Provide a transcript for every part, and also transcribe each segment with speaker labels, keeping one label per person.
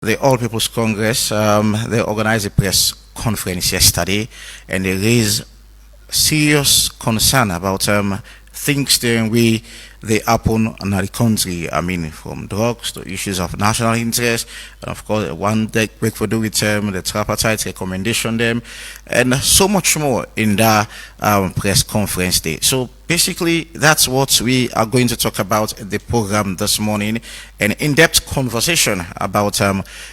Speaker 1: The All People's Congress, they organized a press conference yesterday, and they raised serious concern about things they happen in the country. I mean, from drugs to issues of national interest, and of course, one that we could do with the tripartite recommendation them, and so much more in the press conference day. So basically, that's what we are going to talk about in the program this morning, an in-depth conversation about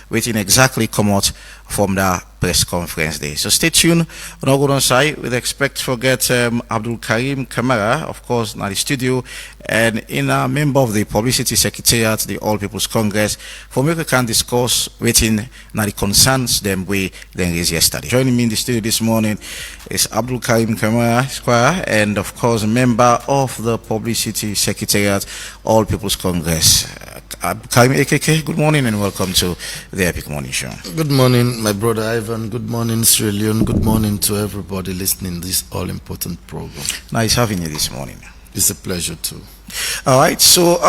Speaker 1: what exactly come out from the press conference day. So stay tuned. On our good side, we'd expect to forget Abdul Karim Kamara, of course, in the studio, and in a member of the Publicity Secretariat, the All People's Congress, for me we can discuss waiting the concerns them we then raised yesterday. Joining me in the studio this morning is Abdul Karim Kamara, Squire, and of course, a member of the Publicity Secretariat, All People's Congress. Karim AKK, good morning and welcome to the Epic Morning Show.
Speaker 2: Good morning, my brother Ivan. Good morning, Leone. Good morning to everybody listening to this all-important program.
Speaker 1: Nice having you this morning.
Speaker 2: It's a pleasure too.
Speaker 1: All right, so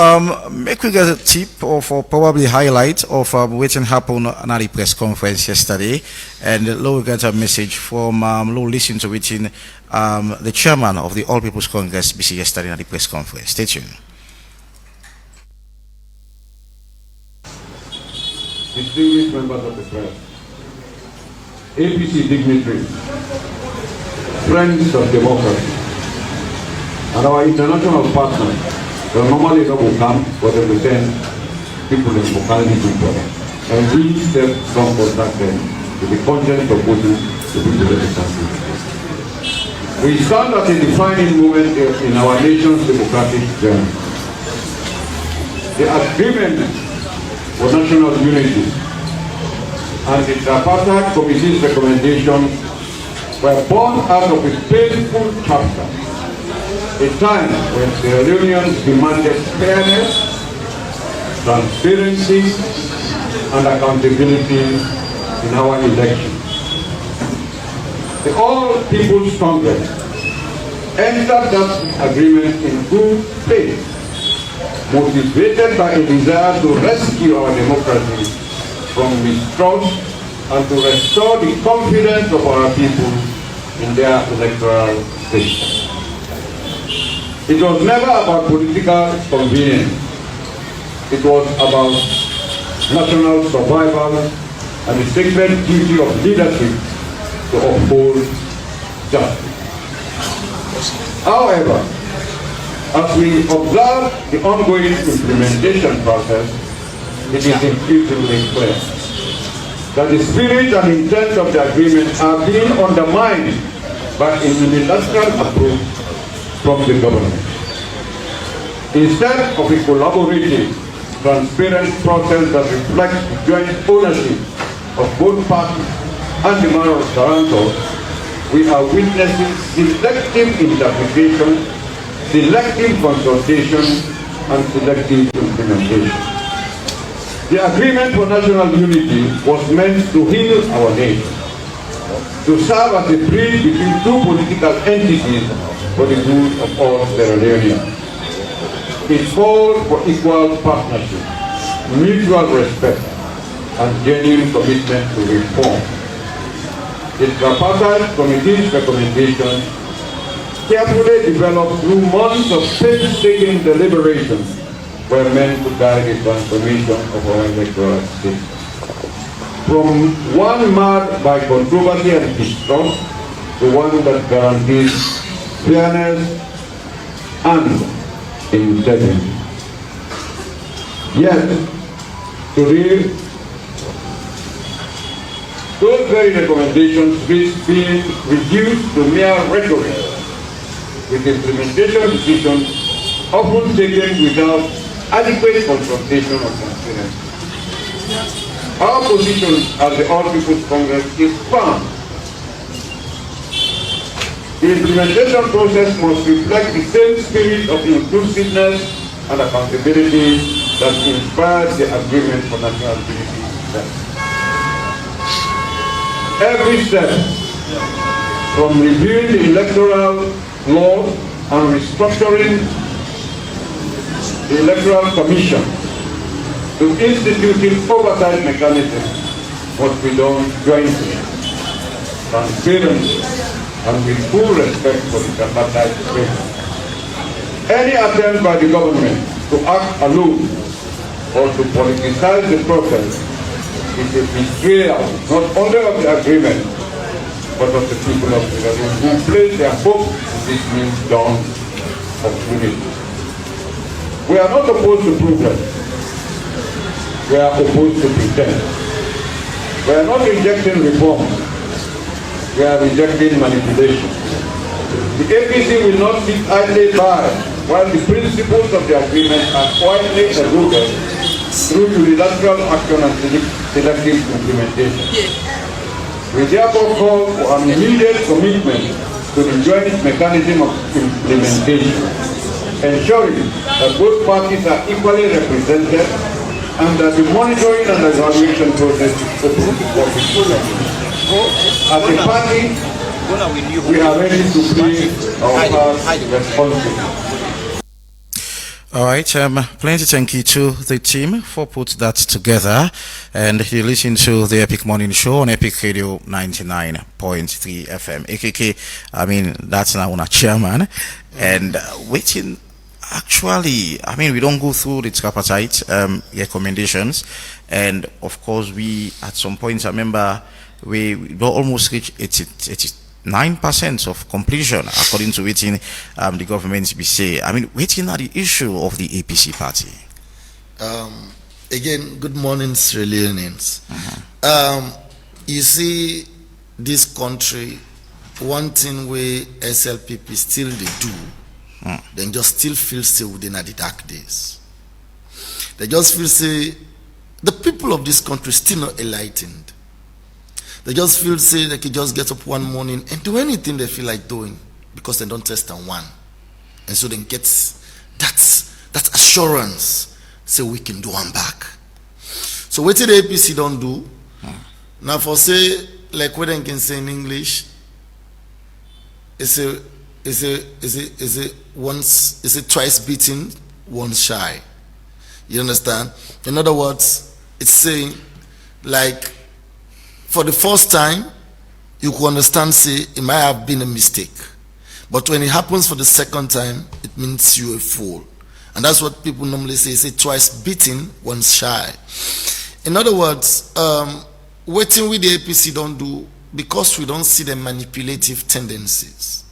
Speaker 1: make we get a tip or probably highlight of what happened at the press conference yesterday, and we get a message from listen to it in the chairman of the All People's Congress BC yesterday at the press conference. Stay tuned.
Speaker 3: Distinguished members of the press, APC dignitaries, friends of democracy, and our international partners, they normally not will come, but they represent people in locality people. And we step from contact them with the content proposal to people of the country. We stand at a defining moment in our nation's democratic journey. The agreement for national unity and the Tripartite Committee's recommendations were born out of a painful chapter, a time when the Leoneans demanded fairness, transparency, and accountability in our elections. The All People's Congress entered that agreement in good faith, motivated by a desire to rescue our democracy from mistrust and to restore the confidence of our people in their electoral system. It was never about political convenience. It was about national survival and the sacred duty of leadership to uphold justice. However, as we observe the ongoing implementation process, it is increasingly clear that the spirit and intent of the agreement are being undermined by a unilateral approach from the government. Instead of a collaborative, transparent process that reflects the joint ownership of both parties and the manner of Toronto, we are witnessing selective interpretation, selective consultation, and selective implementation. The agreement for national unity was meant to heal our nation, to serve as a bridge between two political entities for the good of all Sierra Leoneans. It called for equal partnership, mutual respect, and genuine commitment to reform. The Tripartite Committee's recommendations, carefully developed through months of painstaking deliberation, were meant to guide the transformation of our electoral system. From one marked by controversy and distrust to one that guarantees fairness and integrity. Yet, today, those very recommendations risk being reduced to mere rhetoric, with implementation decisions often taken without adequate consultation or transparency. Our position as the All People's Congress is firm. The implementation process must reflect the same spirit of inclusiveness and accountability that inspired the agreement for national unity. Every step, from reviewing the electoral laws and restructuring the Electoral Commission to instituting oversight mechanisms must be done jointly, transparently, and with full respect for the tripartite framework. Any attempt by the government to act alone or to politicize the process is a betrayal not only of the agreement but of the people of the region who place their hope in this means done of unity. We are not opposed to progress. We are opposed to pretend. We are not rejecting reform. We are rejecting manipulation. The APC will not sit idly by while the principles of the agreement are quietly eroded through unilateral action and selective implementation. We therefore call for an immediate commitment to the joint mechanism of implementation, ensuring that both parties are equally represented and that the monitoring and evaluation process is open for the As a party, we are ready to play our part responsibly.
Speaker 1: All right, plenty thank you to the team for put that together, and you listen to the Epic Morning Show on Epic Radio 99.3 FM. AKK, I mean, that's now on a chairman, and waiting. Actually, I mean, we don't go through the tripartite recommendations, and of course, we at some point, I remember, we almost reach 9% of completion, according to waiting the government be say. I mean, waiting at the issue of the APC party.
Speaker 2: Again, good morning, Sierra Leoneans. You see, this country, one thing where SLPP still they do, then just still feel say within the dark days. They just feel say the people of this country still not enlightened. They just feel say they can just get up one morning and do anything they feel like doing because they don't test on one. And so they get that assurance, say we can do one back. So what did the APC don't do? Now for say, like what they can say in English, is a twice beaten, once shy. You understand? In other words, it's saying like for the first time, you can understand, say, it might have been a mistake. But when it happens for the second time, it means you're a fool. And that's what people normally say twice beaten, once shy. In other words, waiting with the APC don't do, because we don't see the manipulative tendencies.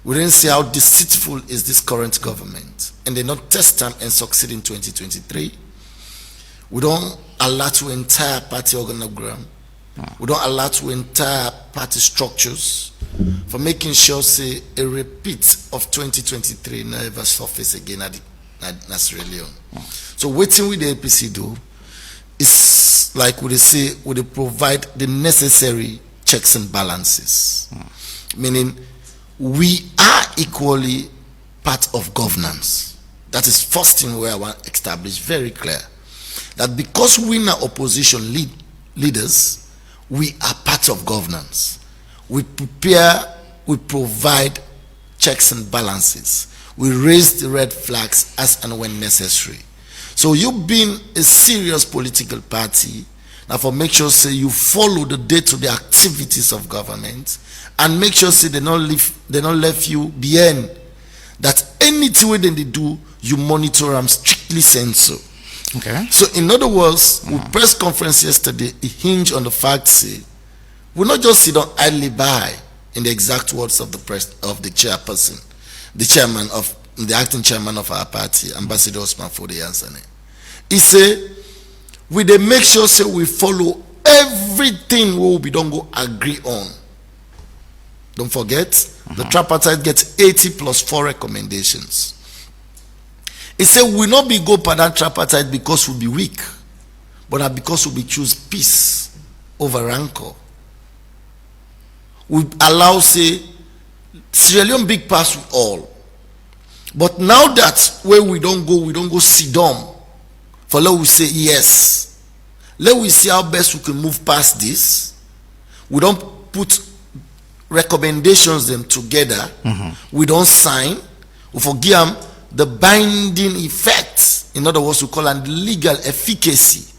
Speaker 2: We didn't see how deceitful is this current government. And they not test them and succeed in 2023. We don't allow to entire party organogram. We don't allow to entire party structures for making sure, say, a repeat of 2023 never surface again at Sierra Leone. So waiting with the APC do is like what they say, would they provide the necessary checks and balances. Meaning we are equally part of governance. That is first thing where I want to establish very clear. That because we are opposition leaders, we are part of governance. We prepare, we provide checks and balances. We raise the red flags as and when necessary. So you being a serious political party, now for make sure say you follow the day-to-day activities of government and make sure say they don't leave you behind. That anything they do, you monitor them strictly censor.
Speaker 1: Okay.
Speaker 2: So in other words, with press conference yesterday, it hinged on the fact say we'll not just sit on idly by, in the exact words of the chairperson, the chairman of the acting chairman of our party, Ambassador Osman Fode Yansane. He say we they make sure say we follow everything we don't go agree on. Don't forget, the tripartite gets 80 plus 4 recommendations. He said we not be go for that tripartite because we be weak, but because we choose peace over rancor. We allow say Sierra Leone big pass with all. But now that where we don't go sit down for let we say yes. Let we see how best we can move past this. We don't put recommendations them together. We don't sign. We forgive them the binding effect, in other words, we call it legal efficacy.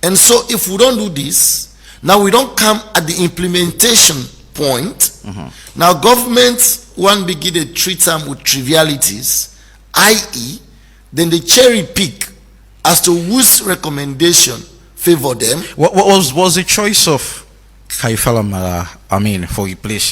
Speaker 2: And so if we don't do this, now we don't come at the implementation point. Now government one begin to treat them with trivialities, i.e., then they cherry pick as to whose recommendation favor them.
Speaker 1: What was the choice of Kaifala Mara, I mean, for replace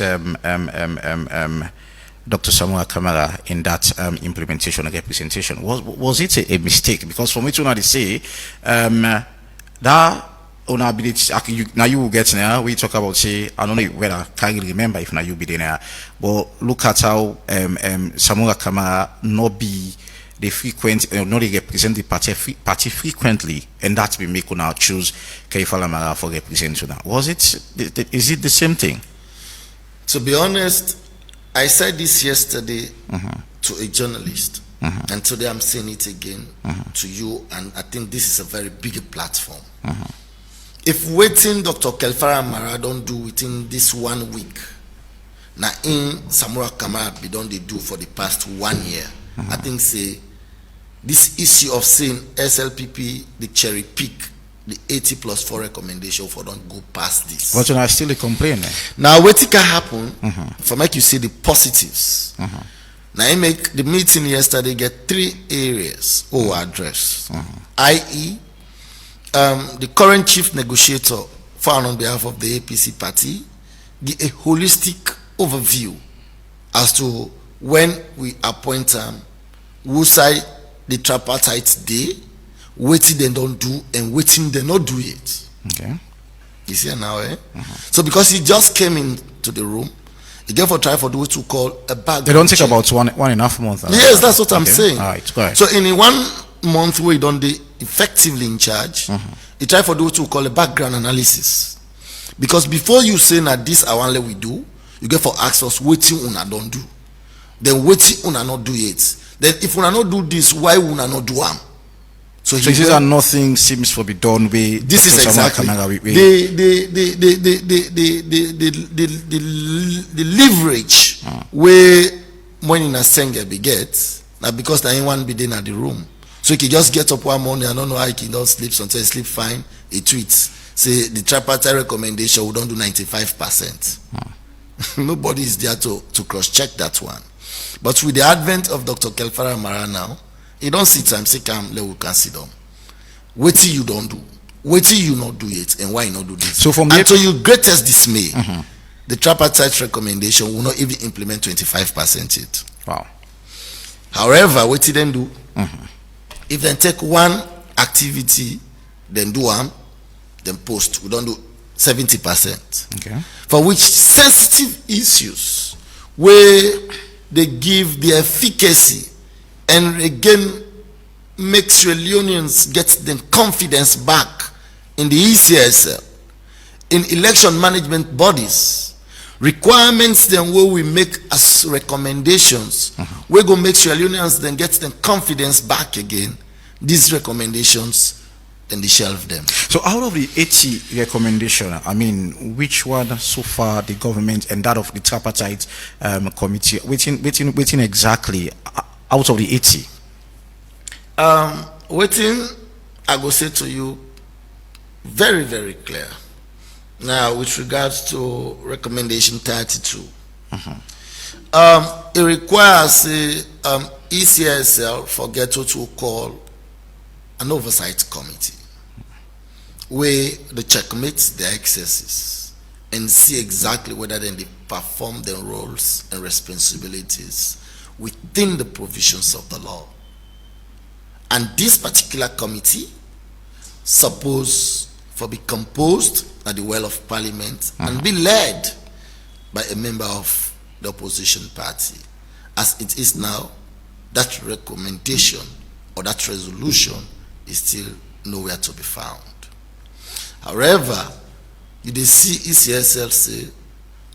Speaker 1: Dr. Samuel Kamara in that implementation and representation? Was it a mistake? Because for me to not say that on ability, now you will get there. We talk about, say, I don't know whether I can remember if now you be there, but look at how Samuel Kamara not be the frequent, not represent the party frequently, and that we make now choose Kaifala Mara for representation. Was it? Is it the same thing?
Speaker 2: To be honest, I said this yesterday to a journalist, and today I'm saying it again to you, and I think this is a very big platform. If waiting Dr. Kaifala Mara don't do within this 1 week, now in Samura Kamara be done they do for the past 1 year, I think say this issue of saying SLPP the cherry pick the 80+4 recommendation for don't go past this.
Speaker 1: But you know, I still complain.
Speaker 2: Now what can happen for make you see the positives. Now I make the meeting yesterday get 3 areas address, i.e. The current chief negotiator found on behalf of the APC party give a holistic overview as to when we appoint who side the tripartite day, waiting they don't do and waiting they not do it.
Speaker 1: Okay.
Speaker 2: You see now, eh? So because he just came into the room, he gave a try for what to call a background.
Speaker 1: They don't take
Speaker 2: check.
Speaker 1: about one and a half months.
Speaker 2: Yes, that's what I'm saying.
Speaker 1: All right, go ahead.
Speaker 2: So in 1 month where he don't they effectively in charge, he try for what to call a background analysis. Because before you say that this I want let we do, you get for ask us waiting una don't do. Then waiting una not do it. Then if una not do this, why una not do am? So
Speaker 1: this is nothing seems to be done with.
Speaker 2: This is exactly the leverage where money na Senga be get now because there ain't one be there in the room. So he can just get up one morning, I don't know how he can don't sleep, sometimes he sleep fine, he tweets, say the tripartite recommendation we don't do 95%. Nobody is there to cross-check that one. But with the advent of Dr. Kaifala Mara now, he don't sit time, say come, let we can sit down. Wait till you don't do. Wait till you not do it, and why you not do this?
Speaker 1: So from
Speaker 2: and to your greatest dismay, the tripartite recommendation will not even implement 25% it.
Speaker 1: Wow.
Speaker 2: However, what then do? If they take one activity, then do one, then post. We don't do 70%.
Speaker 1: Okay.
Speaker 2: For which sensitive issues where they give the efficacy and again make Sierra Leoneans get them confidence back in the ECSL, in election management bodies, requirements then where we make as recommendations, we go make Sierra Leoneans then get them confidence back again. These recommendations, then they shelve them.
Speaker 1: So out of the 80 recommendation, I mean, which one so far the government and that of the tripartite committee, waiting exactly out of the 80?
Speaker 2: Waiting, I go say to you, very, very clear. Now, with regards to recommendation 32, it requires ECSL for Ghetto to call an oversight committee where they checkmate their excesses and see exactly whether then they perform their roles and responsibilities within the provisions of the law. And this particular committee supposed to be composed at the well of parliament and be led by a member of the opposition party. As it is now, that recommendation or that resolution is still nowhere to be found. However, you see ECSL say,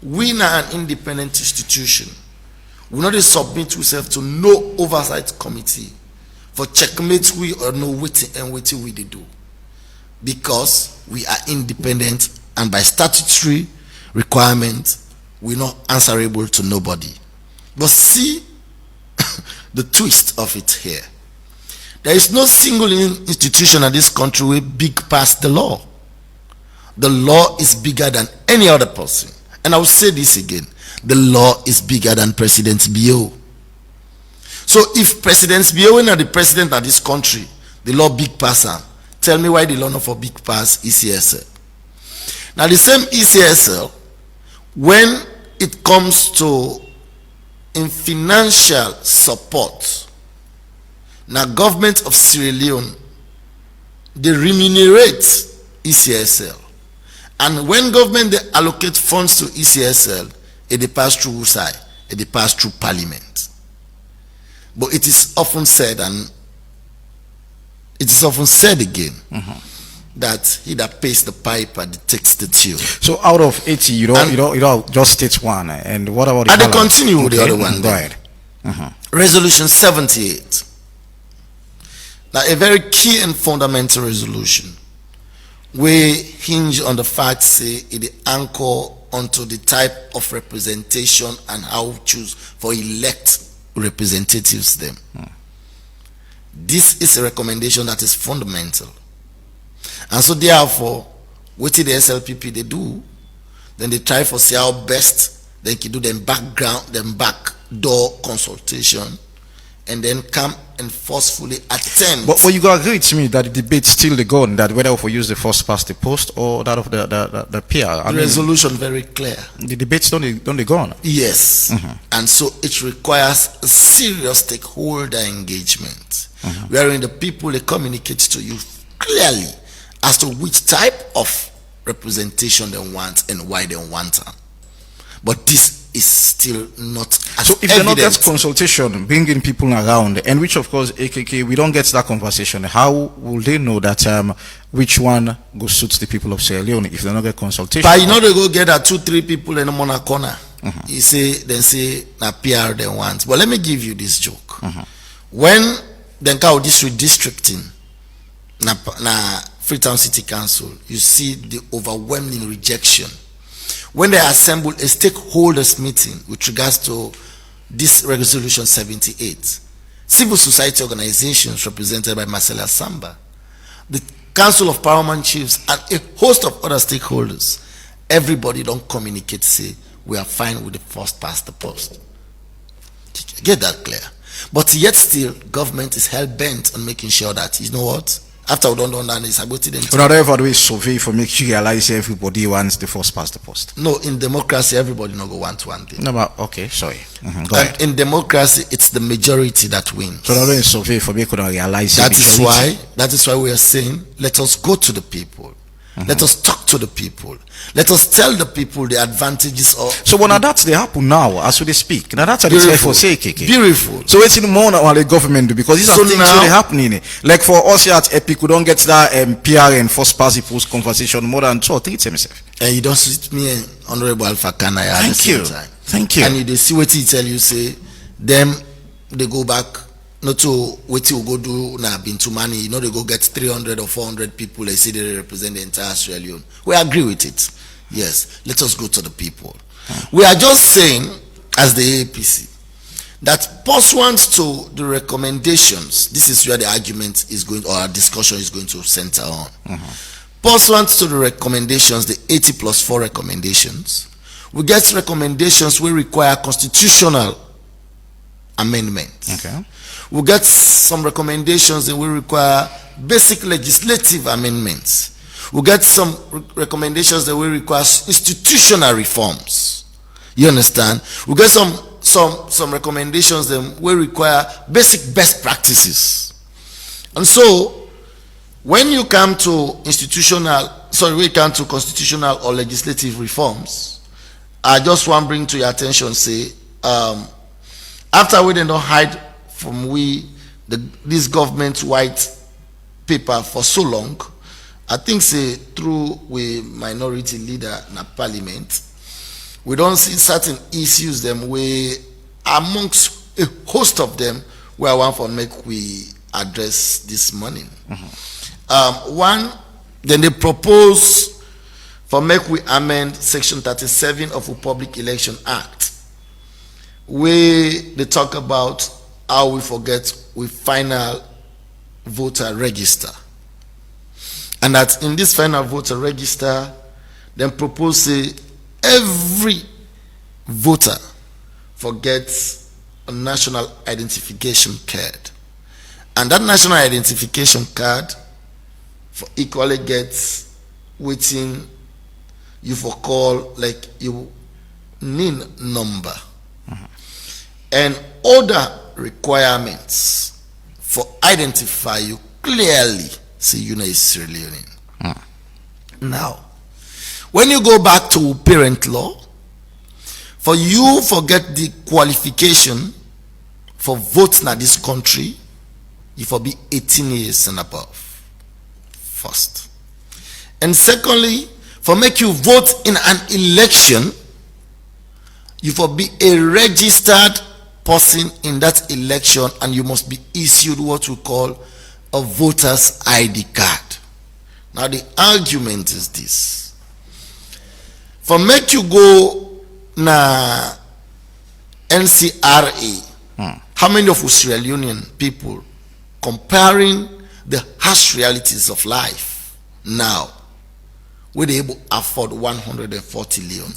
Speaker 2: we are an independent institution. We not submit ourselves to no oversight committee for checkmate we or no waiting and waiting we they do. Because we are independent and by statutory requirement, we're not answerable to nobody. But see, the twist of it here. There is no single institution in this country way big past the law. The law is bigger than any other person. And I will say this again. The law is bigger than President BO. So if President BO is not the president of this country, the law big pass him. Tell me why the law not for big pass ECSL. Now the same ECSL, when it comes to in financial support, now government of Sierra Leone, they remunerate ECSL. And when government they allocate funds to ECSL, it pass through USAI, it pass through parliament. But it is often said, and it is often said again, that he that pays the piper that takes the tune.
Speaker 1: So out of 80, you don't just state one. And what about the
Speaker 2: and they continue with the other one.
Speaker 1: Go ahead.
Speaker 2: Resolution 78. Now a very key and fundamental resolution. We hinge on the fact say it anchor onto the type of representation and how we choose for elect representatives them. This is a recommendation that is fundamental. And so therefore, what the SLPP they do, then they try for see how best they can do them backdoor consultation and then come and forcefully attend.
Speaker 1: But you got to agree with me that the debate still the gone, that whether we use the first past the post or that of the PR.
Speaker 2: The resolution very clear.
Speaker 1: The debates don't they go on?
Speaker 2: Yes. And so it requires a serious stakeholder engagement, wherein the people they communicate to you clearly as to which type of representation they want and why they want them. But this is still not as
Speaker 1: so if
Speaker 2: evident.
Speaker 1: they not get consultation, bringing people around, and which of course AKK, we don't get that conversation, how will they know that which one go suits the people of Sierra Leone if they not get consultation?
Speaker 2: But you know they go get 2-3 people in a corner. You say na PR they want. But let me give you this joke. When they go this redistricting na Freetown City Council, you see the overwhelming rejection. When they assemble a stakeholders meeting with regards to this resolution 78, civil society organizations represented by Marcella Samba, the Council of Paramount Chiefs, and a host of other stakeholders, everybody don't communicate, say, we are fine with the first past the post. Get that clear. But yet still, government is hell-bent on making sure that, you know what, after we don't that, it's about to then.
Speaker 1: Not everybody survey for make you realize everybody wants the first past the post.
Speaker 2: No, in democracy, everybody no go want one thing.
Speaker 1: No, but okay, sorry. Go ahead.
Speaker 2: In democracy, it's the majority that wins.
Speaker 1: So not survey for me could realize
Speaker 2: that is why we are saying, let us go to the people. Let us talk to the people. Let us tell the people the advantages of.
Speaker 1: So when that's they happen now, as we speak, now that's what for say AKK.
Speaker 2: Beautiful.
Speaker 1: So it's in more what the government do, because these are things really happening. Like for us here at Epic, we don't get that PR and first past the post conversation more than 2 or 3 times.
Speaker 2: And you don't sit me and Honorable Alpha Kana at the same time.
Speaker 1: Thank you.
Speaker 2: And they see what he tell you, say them they go back. Not to what you go do now been too money, you know they go get 300 or 400 people, they say they represent the entire Sierra Leone. We agree with it. Yes, let us go to the people. We are just saying, as the APC, that pursuant to the recommendations, this is where the argument is going, or our discussion is going to center on. Pursuant to the recommendations, the 80+4 recommendations, we get recommendations we require constitutional amendments.
Speaker 1: Okay.
Speaker 2: We'll get some recommendations that will require basic legislative amendments. We'll get some recommendations that will require institutional reforms. You understand? We'll get some recommendations that will require basic best practices. And so, when you come to constitutional or legislative reforms, I just want to bring to your attention, say, after we don't hide from this government white paper for so long, I think say through we minority leader in parliament, we don't see certain issues them we amongst a host of them where I want for make we address this morning. One, then they propose for make we amend section 37 of the Public Election Act, where they talk about how we forget we final voter register. And that in this final voter register, then propose say every voter forgets a national identification card. And that national identification card for equally gets waiting you for call like you NIN number and other requirements for identify you clearly say you know Sierra Leone. Now, when you go back to parent law, for you forget the qualification for votes in this country, you for be 18 years and above. First. And secondly, for make you vote in an election, you for be a registered person in that election, and you must be issued what we call a voter's ID card. Now the argument is this: for make you go na NCRA, how many of us Sierra Leonean people comparing the harsh realities of life now, will they able afford 140 Leone?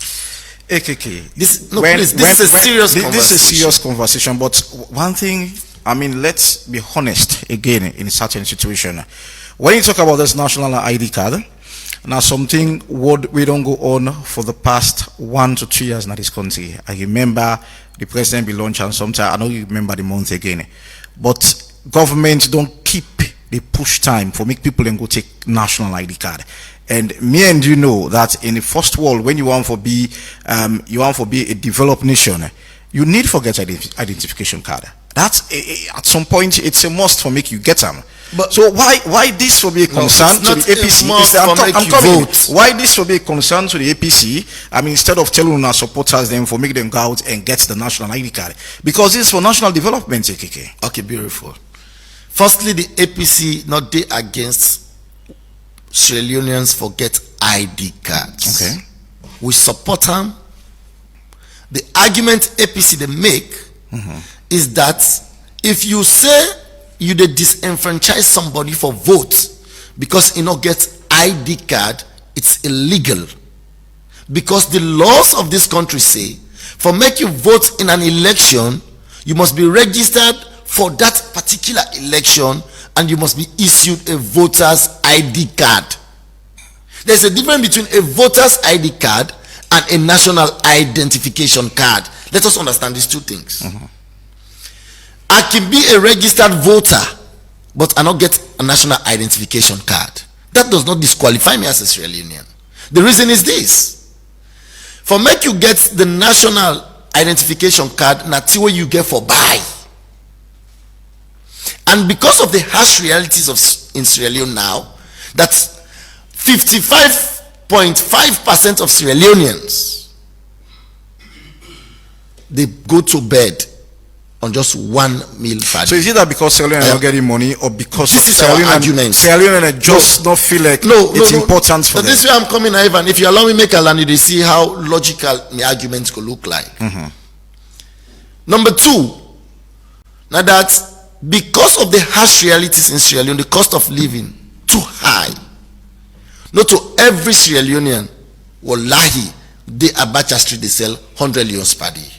Speaker 1: AKK.
Speaker 2: This is a serious conversation.
Speaker 1: This is a serious conversation, but one thing, I mean, let's be honest again in a certain situation. When you talk about this national ID card, now something we don't go on for the past 1 to 2 years in this country. I remember the president be launched and sometime, I don't remember the month again, but government don't keep the push time for make people and go take national ID card. And me and you know that in the first world, when you want to be a developed nation, you need to get identification card. That's at some point it's a must for make you get them. But so why this will be a concern to the APC? Why this will be a concern to the APC? I mean, instead of telling our supporters them for make them go out and get the national ID card, because this is for national development. AKK.
Speaker 2: Okay, beautiful. Firstly, the APC not they against Sierra Leoneans forget ID cards.
Speaker 1: Okay,
Speaker 2: we support them. The argument APC they make is that if you say you they disenfranchise somebody for vote because he not get ID card, it's illegal. Because the laws of this country say for make you vote in an election, you must be registered for that particular election and you must be issued a voter's ID card. There's a difference between a voter's ID card and a national identification card. Let us understand these two things. I can be a registered voter, but I not get a national identification card. That does not disqualify me as a Sierra Leonean. The reason is this: for make you get the national identification card, not what you get for buy. And because of the harsh realities of in Sierra Leone now, that 55.5% of Sierra Leoneans, they go to bed on just 1 meal per day.
Speaker 1: So is it that because Sierra Leone are not getting money, or because
Speaker 2: this is our argument?
Speaker 1: Sierra Leone just don't feel like it's important for them?
Speaker 2: This way I'm coming, Ivan. If you allow me make a land, you see how logical my arguments could look like. Number two, now that because of the harsh realities in Sierra Leone, the cost of living too high. Not to every Sierra Leonean, wallahi, they Abacha Street they sell 100 Leones per day.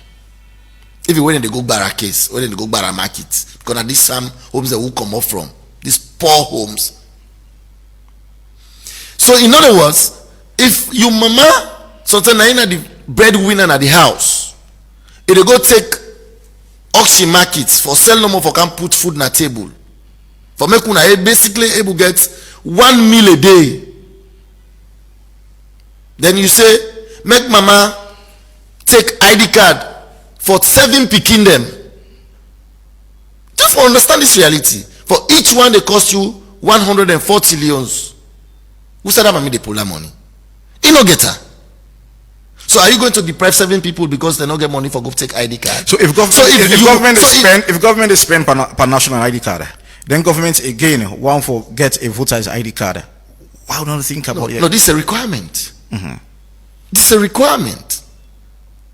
Speaker 2: If you went in the go Barra case, when in the go Barra market, because at these some homes that will come up from these poor homes. So in other words, if you mama something na the breadwinner at the house, if they go take auction markets for sell no more for can put food na table, for make una basically able get 1 meal a day. Then you say make mama take ID card for 7 picking them. Just for understand this reality. For each one they cost you 140 Leones. Who said that mommy they pull that money? He no get her. So are you going to deprive 7 people because they don't get money for go take ID card?
Speaker 1: So if government is spend per national ID card, then government again want for get a voter's ID card. Why don't you think about it?
Speaker 2: No, this is a requirement. This is a requirement.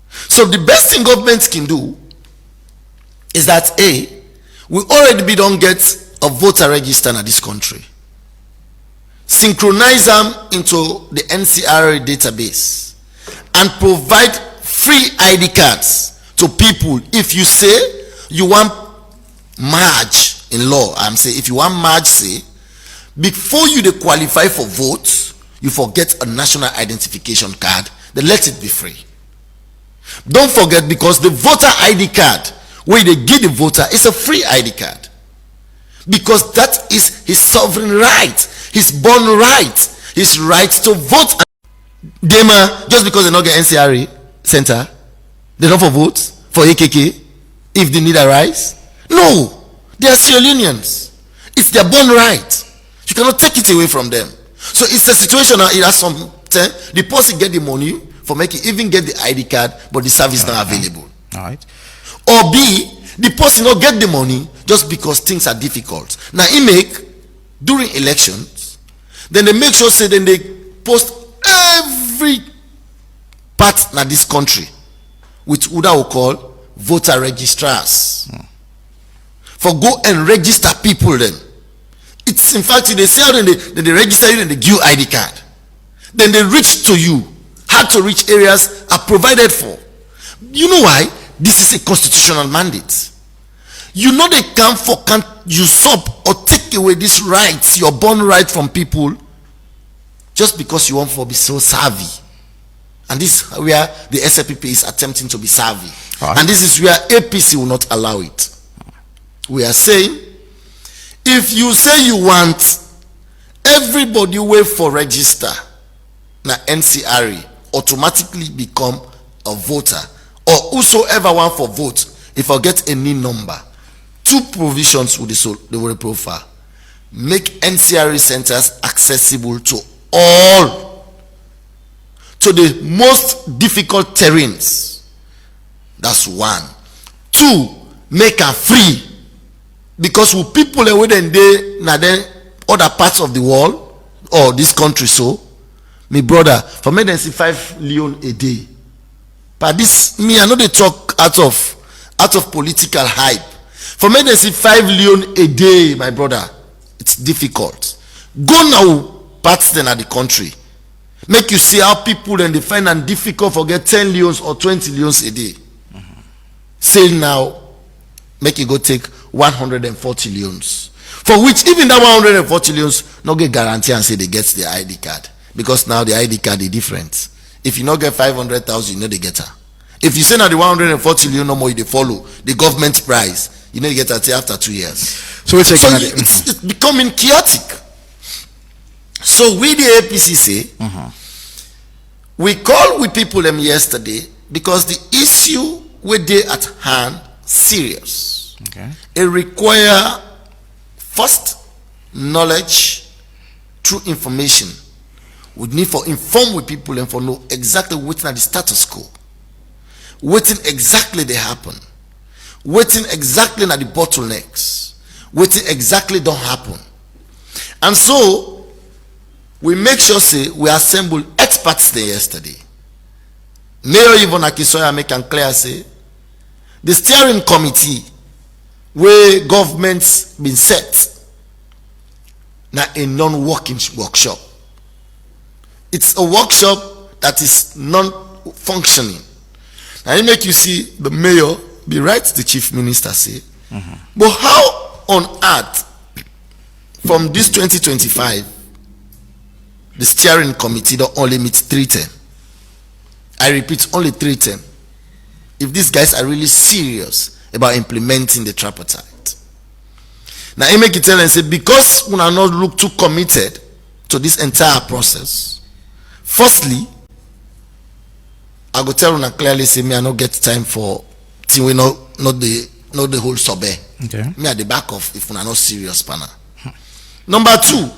Speaker 2: So the best thing government can do is that A, we already don't get a voter register in this country. Synchronize them into the NCRA database and provide free ID cards to people. If you say you want merge in law, I'm saying if you want merge, say before you they qualify for votes, you forget a national identification card, then let it be free. Don't forget, because the voter ID card where they give the voter is a free ID card, because that is his sovereign right, his born right, his right to vote. Dema, just because they not get NCRA center, they don't for votes for AKK if the need arise. No, they are Sierra Leoneans. It's their born right. You cannot take it away from them. So it's a situation now. It has some time. The person get the money for making, even get the ID card, but the service not available.
Speaker 1: All right.
Speaker 2: Or B, the person not get the money just because things are difficult. Now he make during elections, then they make sure say then they post every part in this country with what I will call voter registrars. For go and register people then. It's in fact they say then they register you and they give you ID card. Then they reach to you. Hard to reach areas are provided for. You know why? This is a constitutional mandate. You know they can't usurp or take away this right, your born right from people, just because you want to be so savvy. And this is where the SLPP is attempting to be savvy.
Speaker 1: Right. And
Speaker 2: this is where APC will not allow it. We are saying, if you say you want everybody wait for register, now NCRA automatically become a voter, or whosoever want for vote, if I get any number, two provisions with the will profile: make NCRA centers accessible to all, to the most difficult terrains. That's one. Two, make them free, because with people away then they now then other parts of the world or this country, so me brother, for me then see 5 Leone a day. But this me I know they talk out of political hype. For me then see 5 Leone a day, my brother, it's difficult. Go now parts then at the country, make you see how people then they find it difficult for get 10 Leones or 20 Leones a day. Say now, make you go take 140 Leones, for which even that 140 Leones no get guarantee and say they get the ID card, because now the ID card is different. If you not get 500,000, you know they get her. If you say now the 140 Leone no more, they follow the government price, you know you get her after 2 years.
Speaker 1: So
Speaker 2: it's becoming chaotic. So we the APC say, we call with people them yesterday because the issue with they at hand serious.
Speaker 1: Okay.
Speaker 2: It require first knowledge through information. We need for inform with people and for know exactly what are the status quo, what exactly they happen, what exactly are the bottlenecks, what exactly don't happen. And so we make sure say we assemble experts there yesterday. Mayor even Akisoya make and clear say the steering committee where government's been set now a non-working workshop. It's a workshop that is non-functioning. Now it make you see the mayor be right, the chief minister say, but how on earth from this 2025 the steering committee don't only meet 3 terms? I repeat, only 3 terms. If these guys are really serious about implementing the tripartite. Now I make it tell and say, because we are not look too committed to this entire process, firstly, I go tell you clearly say me I not get time for thing we not the whole survey.
Speaker 1: Okay.
Speaker 2: Me at the back of if we are not serious panel. Number 2,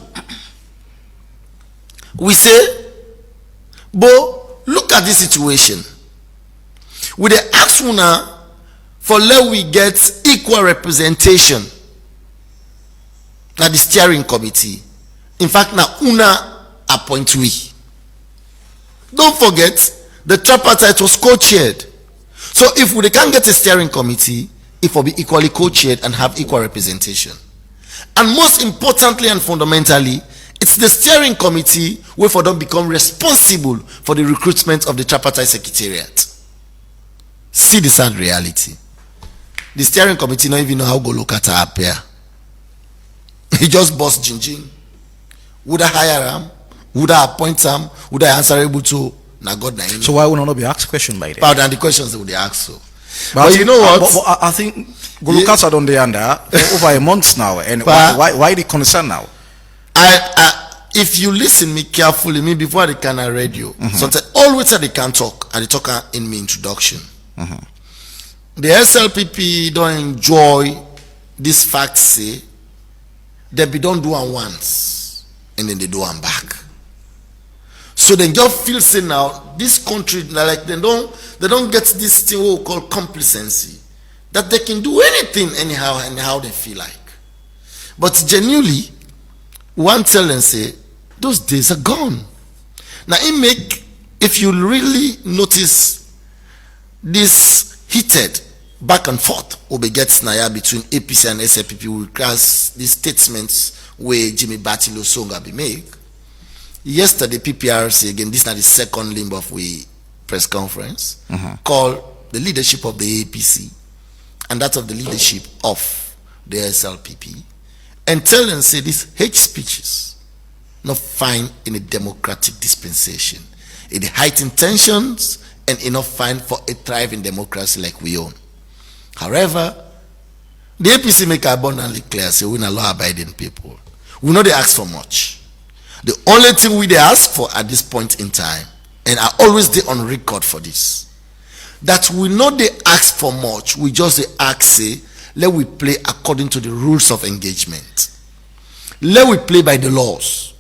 Speaker 2: we say, but look at this situation. We dey ask una for let we get equal representation na the steering committee. In fact, na una appoint we. Don't forget, the tripartite was co-chaired. So if we can't get a steering committee, it will be equally co-chaired and have equal representation. And most importantly and fundamentally, it's the steering committee where for them become responsible for the recruitment of the tripartite secretariat. See the sad reality. The steering committee don't even know how go look at her appear. He just boss Jinjin. Would I hire him? Would I appoint him? Would I answerable to? Now God na him.
Speaker 1: So why would not be asked question by them?
Speaker 2: But than the questions they would ask so.
Speaker 1: But
Speaker 2: you know what?
Speaker 1: But I think Gulukas are on the under for over a month now, and why the concern now?
Speaker 2: If you listen me carefully, me before they can radio, sometimes always they can talk, and they talk in my introduction. The SLPP don't enjoy this fact say that we don't do it once and then they do it back. So they just feel say now this country like they don't get this thing what we call complacency, that they can do anything anyhow and how they feel like. But genuinely, one tell them say those days are gone. Now if you really notice this heated back and forth will be gets now between APC and SLPP will cross these statements where Jimmy Batilo Songa be made. Yesterday, PPRC, again, this is not the second limb of we press conference, called the leadership of the APC and that of the leadership of the SLPP, and tell them, say, these hate speeches not fine in a democratic dispensation. It heightened tensions and enough fine for a thriving democracy like we own. However, the APC make abundantly clear, say, we're not law-abiding people. We know they ask for much. The only thing we they ask for at this point in time, and I always they on record for this, that we know they ask for much, we just they ask say, let we play according to the rules of engagement. Let we play by the laws.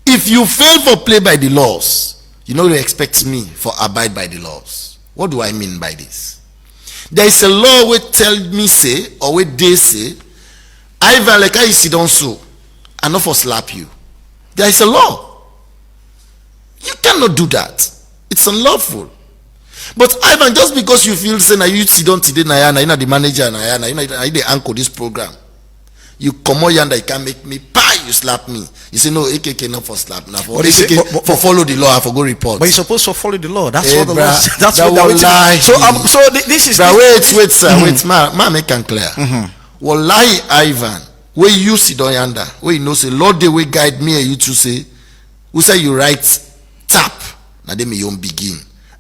Speaker 2: If you fail for play by the laws, you know they expect me for abide by the laws. What do I mean by this? There is a law where tell me say, or where they say, Ivan like I sit down so, and not for slap you. There is a law. You cannot do that. It's unlawful. But Ivan, just because you feel say na you sit down today na you know the manager na you know the anchor this program, you come on yonder, you can make me pie, you slap me. You say no, AKK not for slap, now for AKK for follow the law, for go report.
Speaker 1: But you're supposed to follow the law. That's
Speaker 2: hey,
Speaker 1: what the law. That's
Speaker 2: that
Speaker 1: what
Speaker 2: lie.
Speaker 1: So this is.
Speaker 2: Wait, sir, wait, ma make am clear. Well, lie, Ivan. Where you sit down yonder, where you know say Lord the way guide me and you to say, who say you write tap, now they may you begin.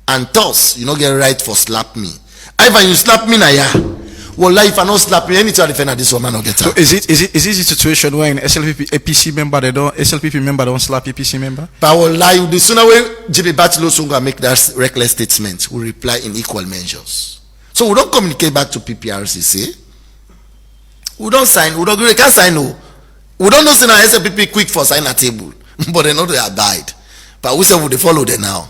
Speaker 2: And thus, you don't get right for slap me. Ivan, you slap me now, yeah. Well, if I not slap me, anytime I defend this woman, I'll get
Speaker 1: up. So is it a situation where an SLPP APC member SLPP member don't slap APC member?
Speaker 2: But will lie, the sooner way JB Batilo Sunga make that reckless statement, we reply in equal measures. So we don't communicate back to PPRC, say. We don't sign, we can't sign no. We don't know say now SLPP quick for sign a table, but they know they abide. But we say we follow them now.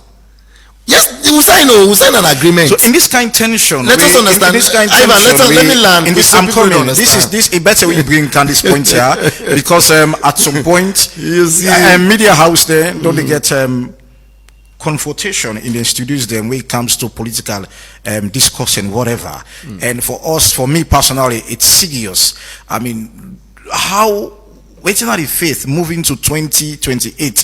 Speaker 2: Yes, we sign an agreement.
Speaker 1: So in this kind of tension,
Speaker 2: let us understand.
Speaker 1: In this kind of
Speaker 2: Ivan,
Speaker 1: tension,
Speaker 2: let me land.
Speaker 1: I'm coming. This a better way you bring can this point here because at some point, media house there don't they get confrontation in the studios then when it comes to political discussion, whatever. And for us, for me personally, it's serious. I mean, how waiting on the faith moving to 2028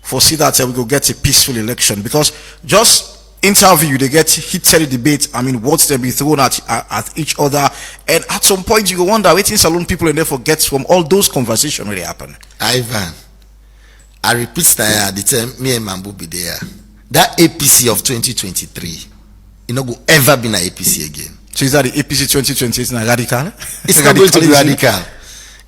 Speaker 1: for see that we go get a peaceful election, because just interview they get heated debate. I mean, words they be thrown at each other, and at some point you go wonder waiting salon people and therefore get from all those conversations really happen.
Speaker 2: Ivan, I repeat that the time me and Mambu be there. That APC of 2023, it not go ever be an APC again.
Speaker 1: So is that the APC 2020 is not radical?
Speaker 2: It's not going to be radical.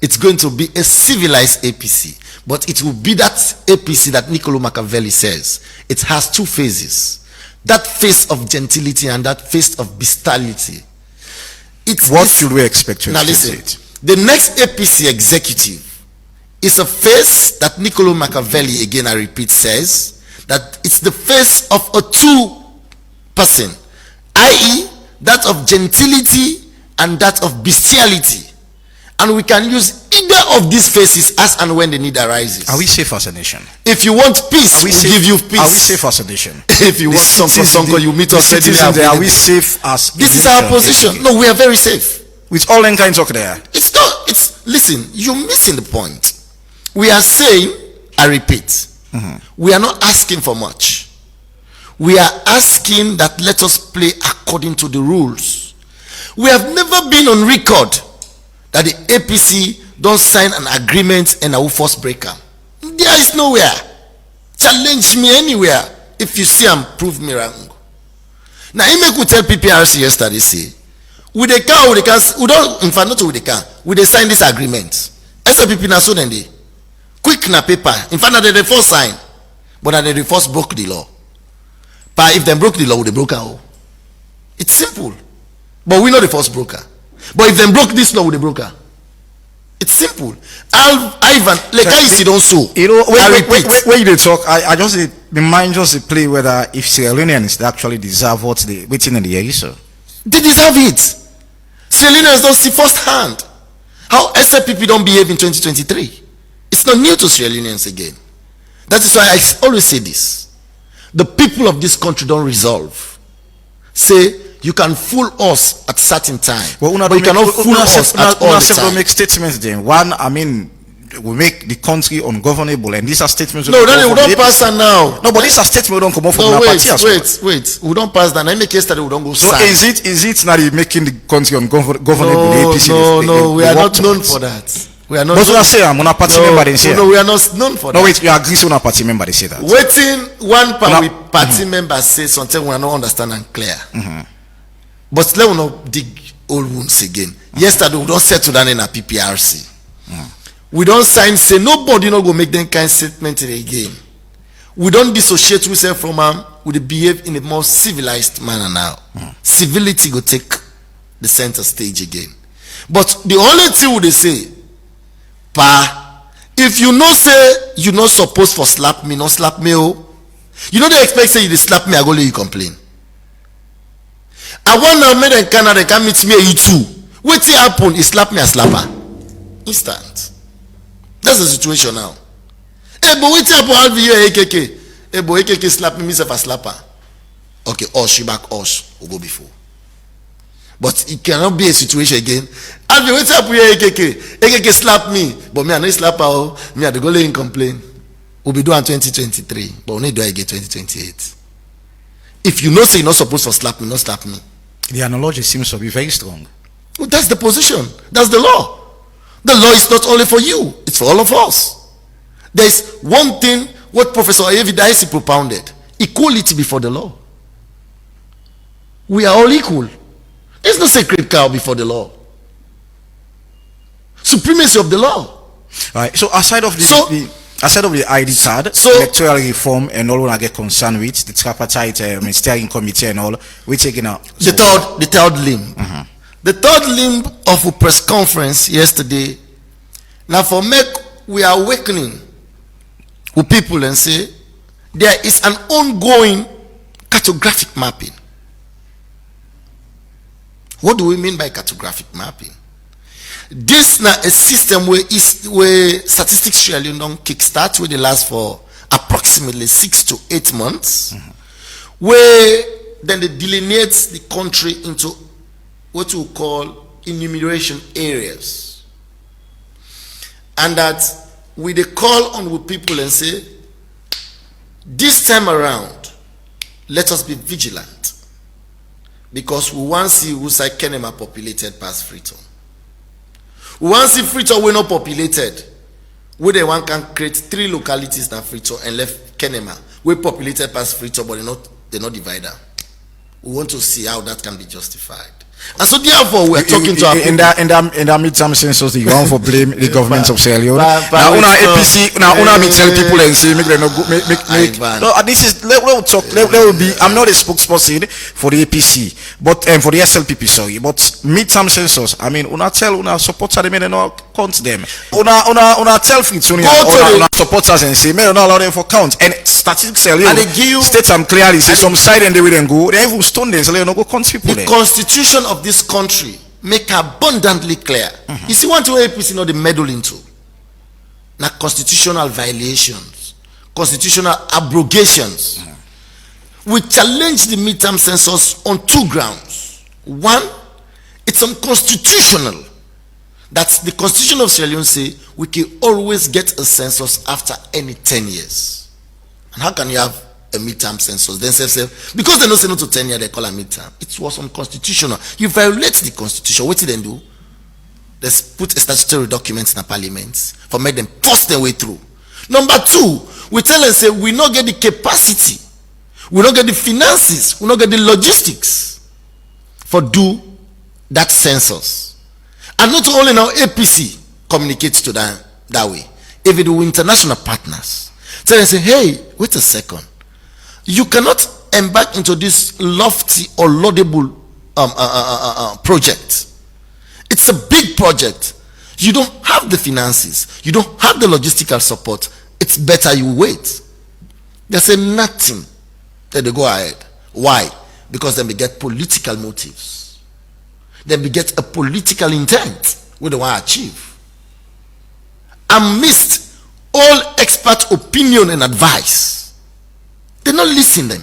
Speaker 2: It's going to be a civilized APC. But it will be that APC that Niccolo Machiavelli says. It has two phases. That phase of gentility and that phase of bestiality.
Speaker 1: What should we expect to
Speaker 2: now listen, the next APC executive is a phase that Niccolo Machiavelli, again I repeat, says that it's the phase of a two person, i.e. that of gentility and that of bestiality. and we can use either of these faces as and when the need arises.
Speaker 1: Are we safe as a nation?
Speaker 2: If you want peace, we give you peace.
Speaker 1: Are we safe as a nation?
Speaker 2: If you want Sonko, you meet us readily.
Speaker 1: Are we safe as
Speaker 2: this is our position? No, we are very safe.
Speaker 1: With all in kinds of there.
Speaker 2: It's not, listen, you're missing the point. We are saying, I repeat, we are not asking for much. We are asking that let us play according to the rules. We have never been on record that the APC don't sign an agreement and I will force breaker. There is nowhere. Challenge me anywhere. If you see and prove me wrong. Now, I could tell PPRC yesterday, say, with the car, we don't, in fact, not with the car, we they sign this agreement. SLPP na so then they quick na paper. In fact, they first sign, but they first broke the law. But if they broke the law, they broke our. It's simple. But we know the first broker. But if they broke this law, they broker. It's simple. Ivan, like I see don't so.
Speaker 1: You know, when you talk, I just my mind just play whether if Sierra Leoneans actually deserve what they waiting in the air, so
Speaker 2: they deserve it. Sierra Leoneans don't see firsthand how SLPP don't behave in 2023. It's not new to Sierra Leoneans again. That is why I always say this: the people of this country don't resolve. Say you can fool us at certain time, but you cannot fool us at all the time.
Speaker 1: Make statements then. One, I mean, we make the country ungovernable, and these are statements.
Speaker 2: No, then we don't pass that now.
Speaker 1: No, but these are statements we don't come up from our party as well.
Speaker 2: Wait. We don't pass that. I make yesterday we don't go sign.
Speaker 1: Is it not making the country ungovernable?
Speaker 2: No, we are not known for that. We are not.
Speaker 1: But I say I'm on a party member.
Speaker 2: No, we are not known for that.
Speaker 1: No, wait, you agree on a party member? They say that.
Speaker 2: Waiting one party member say something we are not understand and clear. But let us not dig old wounds again. Yesterday we don't settle down in a PPRC. We don't sign say nobody not go make them kind of statement again. We don't dissociate ourselves from them. We behave in a more civilized manner now. Civility go take the center stage again. But the only thing would they say, if you know say you not supposed for slap me, not slap me, oh. You know they expect say you slap me, I go let you complain. I want to make them Canada, they can meet me you too. What happen? He slap me a slapper. Instant. That's the situation now. Hey, but what happen? I'll be your AKK. Hey, but AKK slap me, myself a slapper. Okay, she back will go before. But it cannot be a situation again. I'll be waiting for your AKK. AKK slap me, but me I no slapper. Oh, me I the go let him complain. We'll be doing 2023, but we need to do again 2028. If you know say you're not supposed to slap me, not slap me.
Speaker 1: The analogy seems to be very strong.
Speaker 2: Well, that's the position. That's the law. The law is not only for you, it's for all of us. There is one thing what Professor Evidaisi propounded: equality before the law. We are all equal. There's no sacred cow before the law. Supremacy of the law.
Speaker 1: All right. So aside of the ID card, electoral reform, and all when I get concerned with the tripartite steering committee and all, we're taking out
Speaker 2: the third limb. The third limb of a press conference yesterday. Now for we are awakening with people and say there is an ongoing cartographic mapping. What do we mean by cartographic mapping? This now a system where statistics really don't kickstart, where they last for approximately 6 to 8 months, where then they delineate the country into what we call enumeration areas, and that we they call on with people and say, this time around, let us be vigilant, because we want to see who's like Kenema populated past Freetown. We want to see Freetown we're not populated, where they want can create 3 localities now Freetown and left Kenema. We're populated past Freetown, but they're not divided. We want to see how that can be justified. And so therefore we are talking to our people.
Speaker 1: In that midterm census, you want for blame the government of Sierra Leone. Now una APC, now una me tell people and say make them no make. No, this is let talk. Let be. I'm not a spokesperson for the APC, but for the SLPP, sorry. But midterm census, I mean, una tell una supporters them and not count them. Una tell Freetown una supporters and say may not allow them for count. And statistics Sierra Leone states clearly say some side and they will then go. They even stone them so they no go count people.
Speaker 2: The constitution of this country make abundantly clear. You see, one thing APC not the meddle into. Now constitutional violations, constitutional abrogations. We challenge the midterm census on 2 grounds. One, it's unconstitutional. That's the Constitution of Sierra Leone say we can always get a census after any 10 years. And how can you have a midterm census? Then say, because they don't say no to 10 years, they call a midterm. It was unconstitutional. You violate the Constitution. What did they do? They put a statutory document in the parliament for make them force their way through. Number 2, we tell them, say, we not get the capacity, we not get the finances, we not get the logistics for do that census. And not only now APC communicates to that way. If it do international partners, so they say, hey, wait a second. You cannot embark into this lofty or laudable project. It's a big project. You don't have the finances. You don't have the logistical support. It's better you wait. They say nothing. Then they go ahead. Why? Because then they get political motives. Then we get a political intent what they want to achieve. Amidst all expert opinion and advice, they not listen them.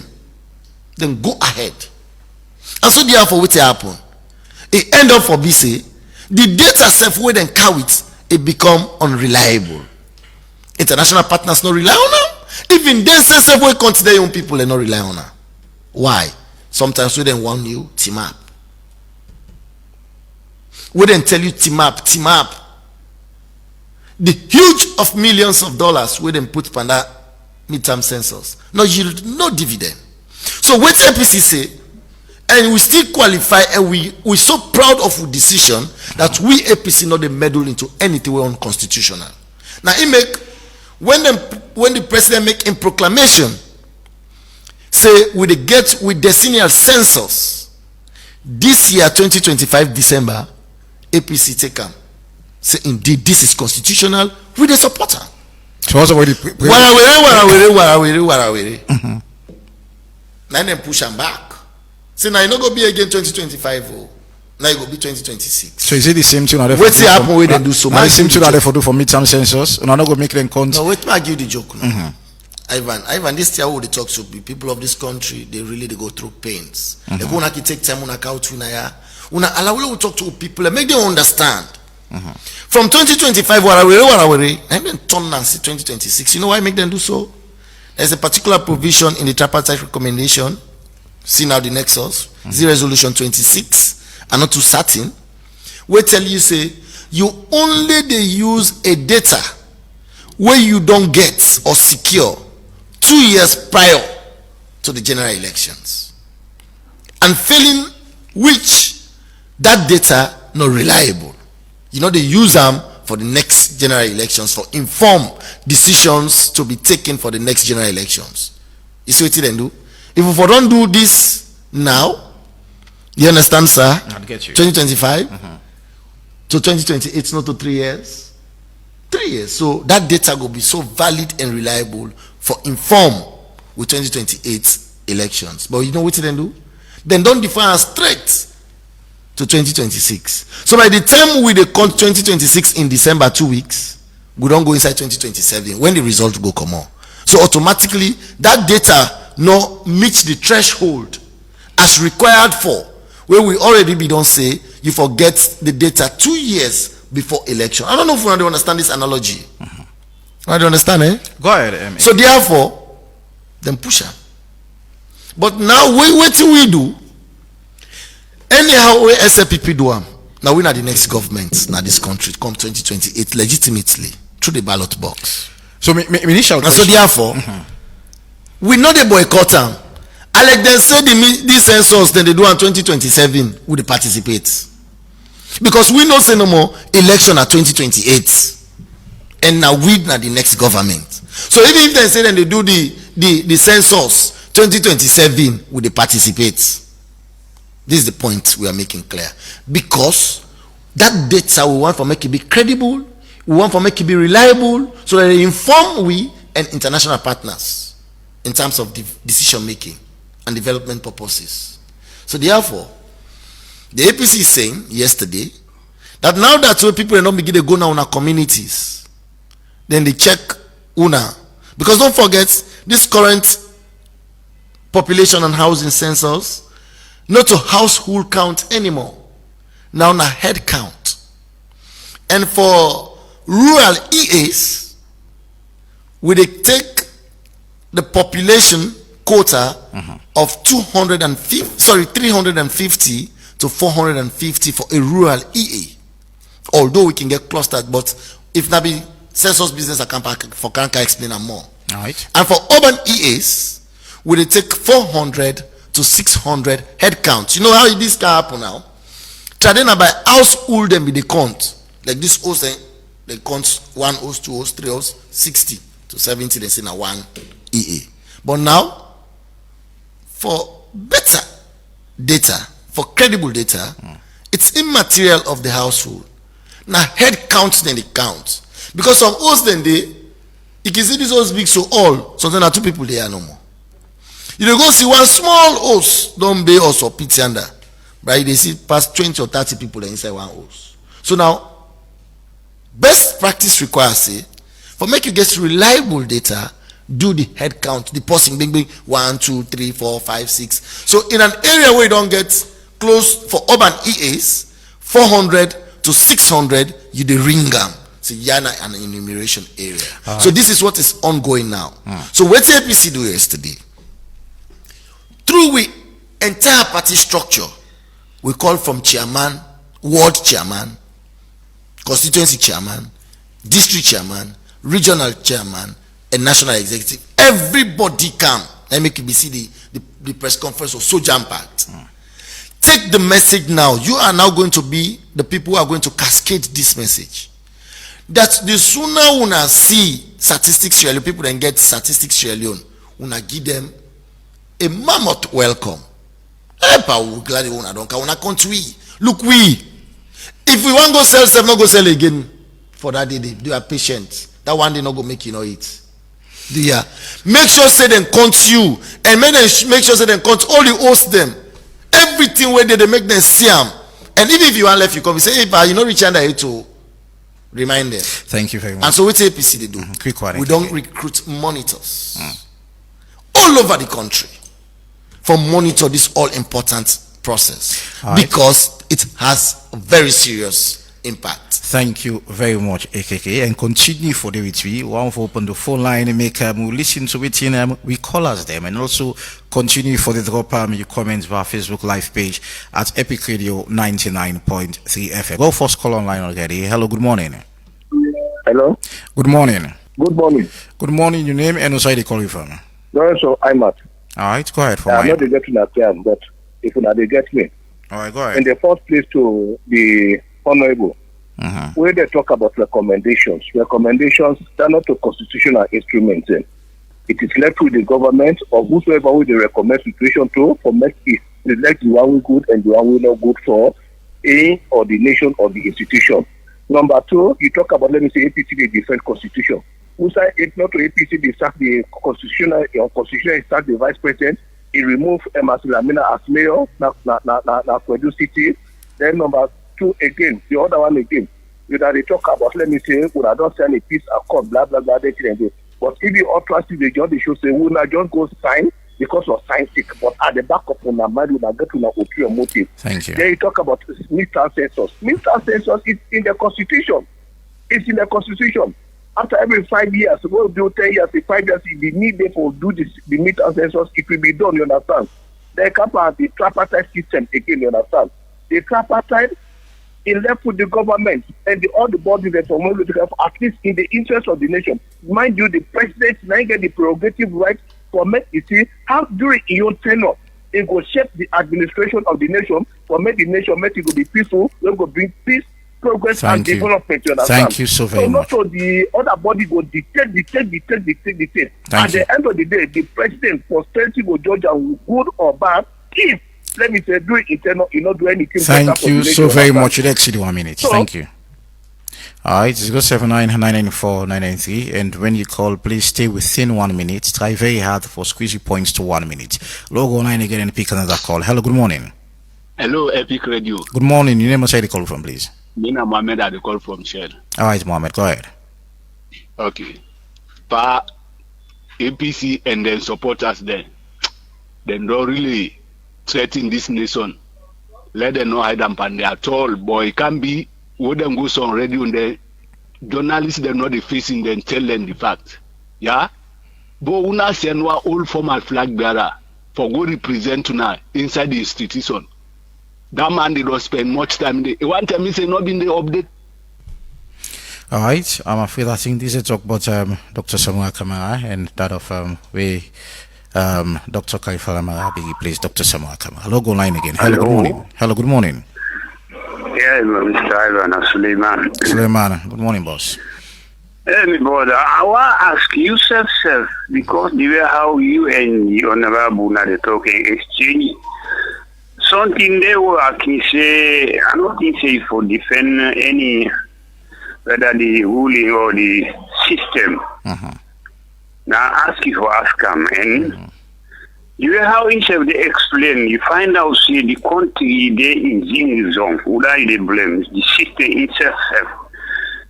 Speaker 2: Then go ahead. And so therefore what happen? It end up for BC. The data self where then carry it become unreliable. International partners not rely on them. Even they self where consider young people and not rely on them. Why? Sometimes we then want you team up. We then tell you team up. The huge of millions of dollars we then put on that midterm census. No yield, no dividend. So what APC say, and we still qualify, and we so proud of our decision that we APC not the meddle into anything we unconstitutional. Now he make when the president make a proclamation, say with the decennial census this year 2025 December, APC take them. Say indeed this is constitutional. We the supporter.
Speaker 1: So also already
Speaker 2: Now them push them back. Say now you not go be again 2025. Oh. Now you go be 2026.
Speaker 1: So is it the same thing?
Speaker 2: What's happen when they do so?
Speaker 1: The same thing they for do for midterm census. And I'm not going to make them count.
Speaker 2: No, wait, I give you the joke. No. Ivan, this year we talk to people of this country. They go through pains. They go to take time on account to allow we talk to people and make them understand. From 2025, and then turn and see 2026. You know why I make them do so? There's a particular provision in the tripartite recommendation. See now the nexus. The resolution 26 and not too certain. We tell you say you only they use a data where you don't get or secure 2 years prior to the general elections, and failing which that data not reliable. You know they use them for the next general elections for informed decisions to be taken for the next general elections. You see what they do? If we don't do this now, you understand, sir?
Speaker 1: I'll get you.
Speaker 2: 2025 to 2028, it's not to 3 years. 3 years. So that data will be so valid and reliable for inform with 2028 elections. But you know what they do? Then don't define us straight to 2026. So by the time we count 2026 in December 2 weeks, we don't go inside 2027 when the result go come on. So automatically that data no meets the threshold as required for where we already be don't say you forget the data 2 years before election. I don't know if you understand this analogy. I don't understand, eh?
Speaker 1: Go ahead.
Speaker 2: So therefore, then push them. But now what do we do? Anyhow, we SLPP do them. Now we are the next government now this country come 2028 legitimately through the ballot box.
Speaker 1: So initial
Speaker 2: and so therefore, we know they boycott them. And like they say the census then they do in 2027 would they participate. Because we know say no more election at 2028. And now we are the next government. So even if they say then they do the census 2027 would they participate. This is the point we are making clear. Because that data we want to make it be credible, we want to make it be reliable, so that they inform we and international partners in terms of decision making and development purposes. So therefore, The APC is saying yesterday that now that people are not begin to go now in our communities, then they check una. Because don't forget, this current population and housing census, not a household count anymore. Now a head count. And for rural EAs, we they take the population quota of 350 to 450 for a rural EA. Although we can get clustered, but if not be census business, I can for Kanka explain more.
Speaker 1: All right.
Speaker 2: And for urban EAs, we they take 400 to 600 head counts. You know how this can happen now? Trading by household them be the count. Like this host, they count 1 host, 2 host, 3 host, 60 to 70, they say now 1 EA. But now, for better data, for credible data, it's immaterial of the household. Now head counts then they count. Because some hosts then they, you can see this host big so all, sometimes there are 2 people there no more. You dey go see one small host, don't be also pity under. Right? They see past 20 or 30 people inside one host. So now, best practice requires say, for make you get reliable data, do the head count, the person being 1, 2, 3, 4, 5, 6. So in an area where you don't get close for urban EAs, 400 to 600, you the ring them. So yana an enumeration area. So this is what is ongoing now. So what the APC do yesterday? Through we entire party structure, we call from chairman, ward chairman, constituency chairman, district chairman, regional chairman, and national executive. Everybody come. Let me see the press conference was so jam-packed. Take the message now. You are now going to be the people who are going to cascade this message. That the sooner una see statistics Sierra Leone, people then get statistics Sierra Leone, una give them a mammoth welcome. Glad you wanna don't country. Look, if we want to go sell, not go sell again for that day. Do are patient. That one day not go make you know it. Do ya? Make sure say them count you and make sure say them count all you host them. Everything where they make them see them. And even if you want left, you come and say, hey, you know reach under here to remind them.
Speaker 1: Thank you very much.
Speaker 2: And so what APC they do?
Speaker 1: Quick one.
Speaker 2: We don't recruit monitors all over the country for monitor this all important process because it has a very serious impact.
Speaker 1: Thank you very much, AKK, and continue for the retweet. One for open the phone line and make we listen to it in we call us them, and also continue for the drop your comments via Facebook live page at Epic Radio 99.3 FM. Go first call online already. Hello, good morning.
Speaker 4: Hello.
Speaker 1: Good morning.
Speaker 4: Good morning.
Speaker 1: Good morning. Your name and where you call you from?
Speaker 4: So I'm at.
Speaker 1: All right, go ahead.
Speaker 4: I'm not getting that term, but if you they get me.
Speaker 1: All right, go ahead.
Speaker 4: In the first place to the honorable, where they talk about recommendations. Recommendations are not a constitutional instrument. It is left with the government or whosoever will they recommend situation to for make it select the one we good and the one we not good for a or the nation or the institution. Number 2, you talk about, let me say, APC, the different constitution. Who say it not to APC, they start the constitutional start the vice president. He remove Emma Sulamina as mayor, na Kwedu City. Then number 2 again, the other one again. You know, they talk about, let me say, when I don't sign a peace accord, blah blah blah, they do. But if you all trust the judge, they should say, we not just go sign because of scientific, but at the back of our mind, we not get to know your motive.
Speaker 1: Thank you.
Speaker 4: Then you talk about midterm census. Midterm census is in the constitution. It's in the constitution. After every 5 years, we'll do 10 years, 5 years, if the need therefore do this, the midterm census, it will be done, you understand? They come out the tripartite system again, you understand? The tripartite is left with the government and all the bodies that are at least in the interest of the nation. Mind you, the president now get the prerogative right for make you see how during your tenure it will shape the administration of the nation for make the nation make it go be peaceful, we go bring peace, progress and development. You understand?
Speaker 1: Thank you so very much.
Speaker 4: So the other body go dictate. At the end of the day, the president posterity will judge and good or bad if, let me say, do it internal, you not do anything.
Speaker 1: Thank you so very much. You exceed 1 minute. So, thank you. All right, it's 079-994-993, and when you call, please stay within 1 minute. Try very hard for squeezy points to 1 minute. Logo 9 again and pick another call. Hello, good morning.
Speaker 5: Hello, Epic Radio.
Speaker 1: Good morning. Your name and say the call from, please.
Speaker 5: Nina Mohammed at the call from Shell.
Speaker 1: All right, Mohammed, go ahead.
Speaker 5: Okay. Pa APC and then supporters there. They don't really threaten this nation. Let them know hide and pande at all. Boy, it can be what them goes on radio and the journalists they're not facing them tell them the fact. Yeah? But una send one old formal flag bearer for go represent tonight inside the institution. That man did not spend much time there. One time he said not been the update.
Speaker 1: All right, I'm afraid I think this is talk about Dr. Samuel Kamara and that of Dr. Kaifala Mara be replaced Dr. Samuel Kamara. Hello, go line again. Hello, good morning. Hello, good morning.
Speaker 6: Yeah, Mr. Ivan Suleiman.
Speaker 1: Suleiman, good morning, boss.
Speaker 6: Hey, my brother, I want to ask you, self, because the way how you and the Honorable are talking exchange, something they were, I can say, I don't think say for defend any, whether the ruling or the system. Now, ask you for ask them, and the way how each of they explain, you find out, see, the country they in the zone, who are the blame, the system itself.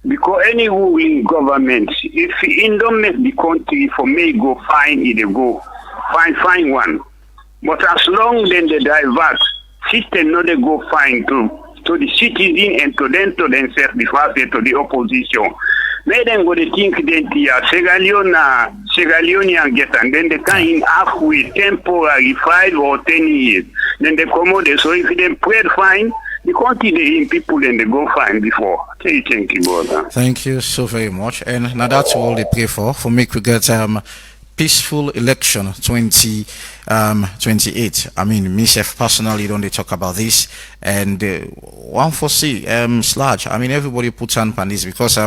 Speaker 6: Because any ruling government, if it don't make the country for me go fine, it go find one. But as long as they divert, system not they go fine to the citizen and to themselves before they to the opposition. May them go to think that Sierra Leone get and then they can in halfway temporary 5 or 10 years. Then they come out. So if they pray fine, the country they in people and they go fine before. Thank you, brother.
Speaker 1: Thank you so very much. And now that's all they pray for me we get peaceful election 2028. I mean, myself personally don't they talk about this and one for see Sludge. I mean everybody puts hand on this because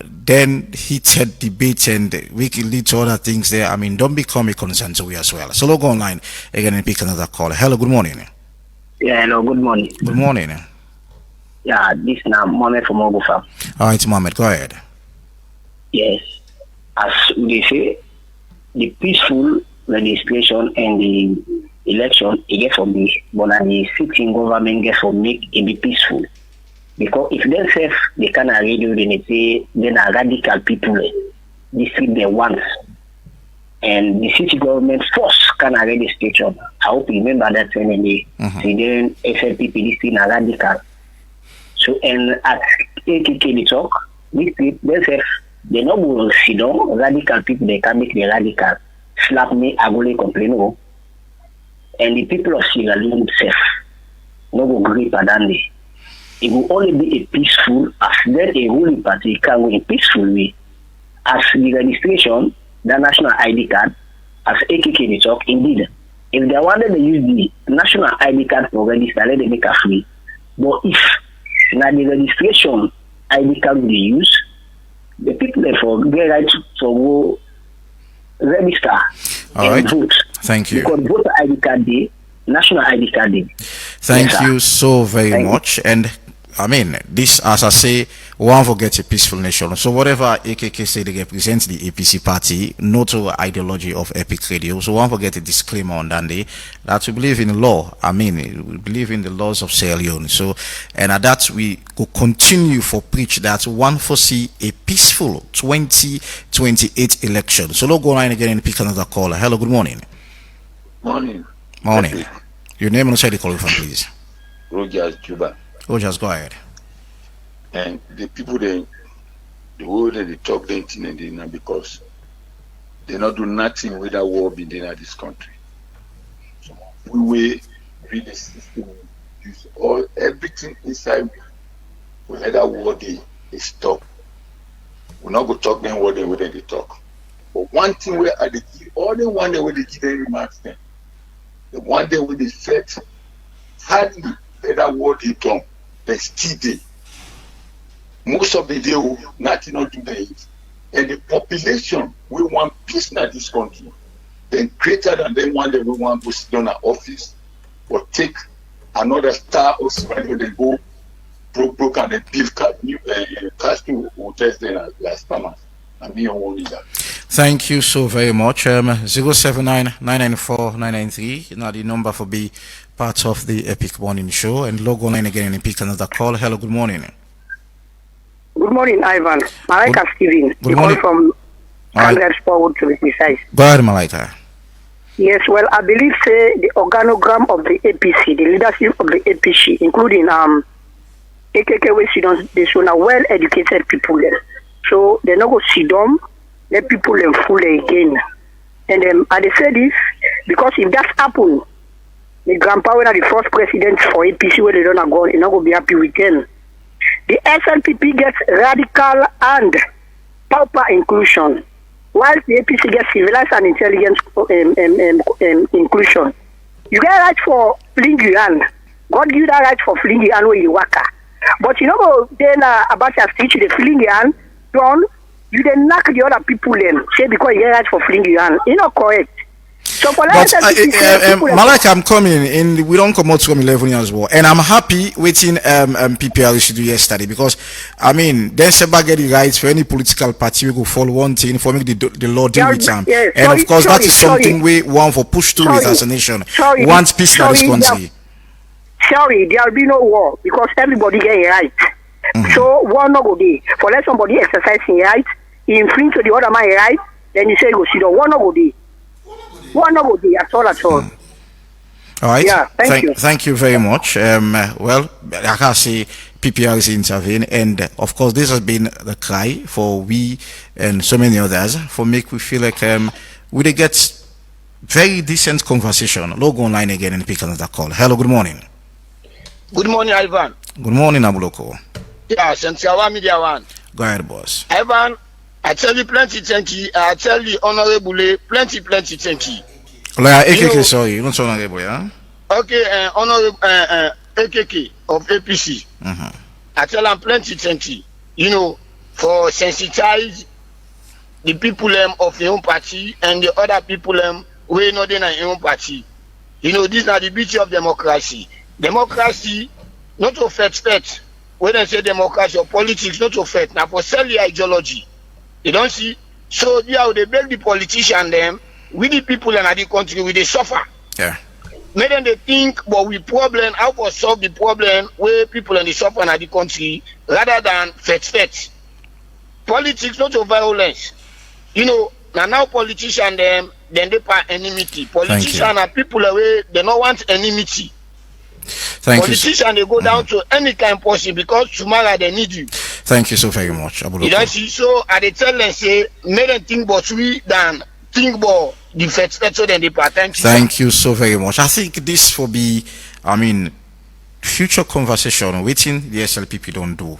Speaker 1: then heated debate and we can lead to other things there. I mean, don't become a concern to we as well. So log online again and pick another call. Hello, good morning.
Speaker 7: Yeah, hello, good morning.
Speaker 1: Good morning.
Speaker 7: Yeah, this is Mohammed from Ogufa.
Speaker 1: All right, Mohammed, go ahead.
Speaker 7: Yes, as they say, the peaceful registration and the election, it get for me, but the sitting government get for make it be peaceful. Because if themselves, they can radio, then they say, then are radical people, they see their wants. And the city government force can already station. I hope you remember that when they then SLPP, this thing are radical. So, and at AKK, they talk, these people, themselves, they not go sit down, radical people, they can make the radical. Slap me, I go complain. Oh. And the people of Sierra Leone themselves, no go agree for that day. It will only be a peaceful, as then a ruling party can go in peaceful way. As the registration, the national ID card, as AKK they talk, indeed, if they wanted to use the national ID card for register, let them make a free. But if now the registration ID card they use, the people therefore get right to go register and vote.
Speaker 1: Thank you.
Speaker 7: Because voter ID card day, national ID card day.
Speaker 1: Thank you so very much. And I mean, this, as I say, one forget a peaceful nation. So whatever AKK say, they represent the APC party, not to ideology of Epic Radio. So one forget a disclaimer on that day that we believe in law. I mean, we believe in the laws of Sierra Leone. So, and at that we will continue for preach that one foresee a peaceful 2028 election. So let's go online again and pick another caller. Hello, good morning.
Speaker 8: Morning.
Speaker 1: Morning. Your name and say the call from, please.
Speaker 8: Rogers Juba.
Speaker 1: Oh, just go ahead.
Speaker 8: And the people the way they talk they think because they not do nothing with that war being in this country. So we will read the system, use everything inside. We let that war they stop. We're not go talk them what they talk. But one thing where I the only one day where they give them remarks them. The one day where they said hardly let that war they come. They still there. Most of the day, nothing not do that. And the population, we want peace in this country. Then greater than them one day we want to sit down at office or take another star or somebody they go broke and they build casting hotels there last summer. And me on that.
Speaker 1: Thank you so very much. 079-994-993. Now the number for be part of the Epic Morning Show, and log online again and pick another call. Hello, good morning.
Speaker 9: Good morning, Ivan. Malaika Steven.
Speaker 1: Good morning.
Speaker 9: From Congress Forward to be precise.
Speaker 1: Go ahead, Malaika.
Speaker 9: Yes, well, I believe the organogram of the APC, the leadership of the APC, including AKK, they show now well-educated people there. So they not go sit down, let people them fool again. And I say this because if that happen, the grandpa when are the first president for APC where they don't go, they not go be happy with them. The SLPP gets radical and pauper inclusion, while the APC gets civilized and intelligent inclusion. You get right for flingy hand. God give you that right for flingy hand where you work. But you know then about your speech, the flingy hand, done, you then knock the other people then, say because you get right for flingy hand. It's not correct. So for
Speaker 1: Malak, I'm coming in. We don't come out from 11 years well, and I'm happy waiting PPRC to do yesterday because I mean then Seba get the rights for any political party we go follow one thing for make the law deal with them, and of course that is something we want for push through with as a nation. Want peace in this country.
Speaker 9: Sorry, there will be no war because everybody get a right. So war no go there. For let somebody exercise his right, he infringe to the other man right, then you say go see the war no go there. One no go at all.
Speaker 1: All right.
Speaker 9: Yeah, thank you.
Speaker 1: Thank you very much. Well, I can say PPRC intervene, and of course, this has been the cry for we and so many others for make we feel like we get very decent conversation. Log online again and pick another call. Hello, good morning.
Speaker 10: Good morning, Ivan.
Speaker 1: Good morning, Abuloko.
Speaker 10: Yeah, since you media one.
Speaker 1: Go ahead, boss.
Speaker 10: Ivan, I tell you plenty, thank you. I tell you, honorable, plenty, thank you.
Speaker 1: Like AKK, sorry, not honorable, yeah?
Speaker 10: Okay, honorable AKK of APC. I tell them plenty, thank you. You know, for sensitize the people of your own party and the other people who are not in your own party. You know, these are the beauty of democracy. Democracy, not to fet. When I say democracy or politics, not to fet. Now, for sell your ideology. You don't see? So, yeah, they beg the politician them, we the people in the country, we they suffer.
Speaker 1: Yeah.
Speaker 10: Make them they think, but we problem, how to solve the problem where people in the suffer in the country, rather than fet. Politics, not to violence. You know, now politician them, then they pay enmity. Politicians are people away, they don't want enmity. Politicians, they go down to any kind possible because tomorrow they need you.
Speaker 1: Thank you so very much, Abuloko.
Speaker 10: You don't see, so I they tell them say, make them think about we than think about the so then they part.
Speaker 1: Thank you so very much. I think this will be, I mean, future conversation. Waiting the SLPP don't do,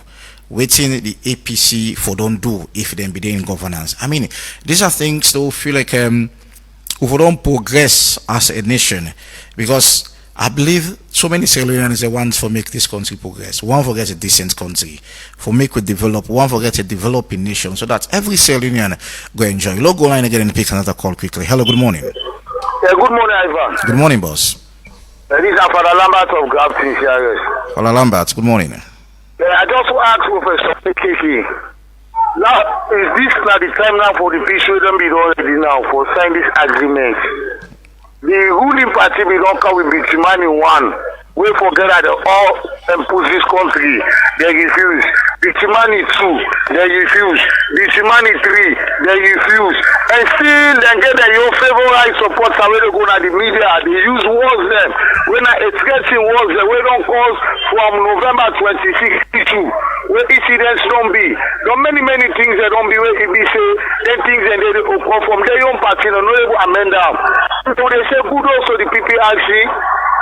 Speaker 1: waiting the APC for don't do if they be in governance. I mean, these are things that feel like we don't progress as a nation because I believe so many Sierra Leoneans they want to make this country progress. One for get a decent country, for make we develop. One for get a developing nation, so that every Sierra Leonean go enjoy. Log online again and pick another call quickly. Hello, good morning.
Speaker 11: Good morning, Ivan.
Speaker 1: Good morning, boss.
Speaker 11: This is Father Lambert of Grafton, Sierra.
Speaker 1: Father Lambert, good morning.
Speaker 11: I just want to ask Professor AKK. Now, is this not the time now for the peace don't be already now for sign this agreement? The ruling party will not come with Bitimani 1. We forget that all impose this country. They refuse. Bitimani 2, they refuse. Bitimani 3, they refuse. And still they get your favorite support away to go to the media. They use words them. When I expressing words them, we don't cause from November 2062. Where incidents don't be. There are many things that don't be where it be say, then things and they come from their own party and not able to amend them. So they say good also the PPRC,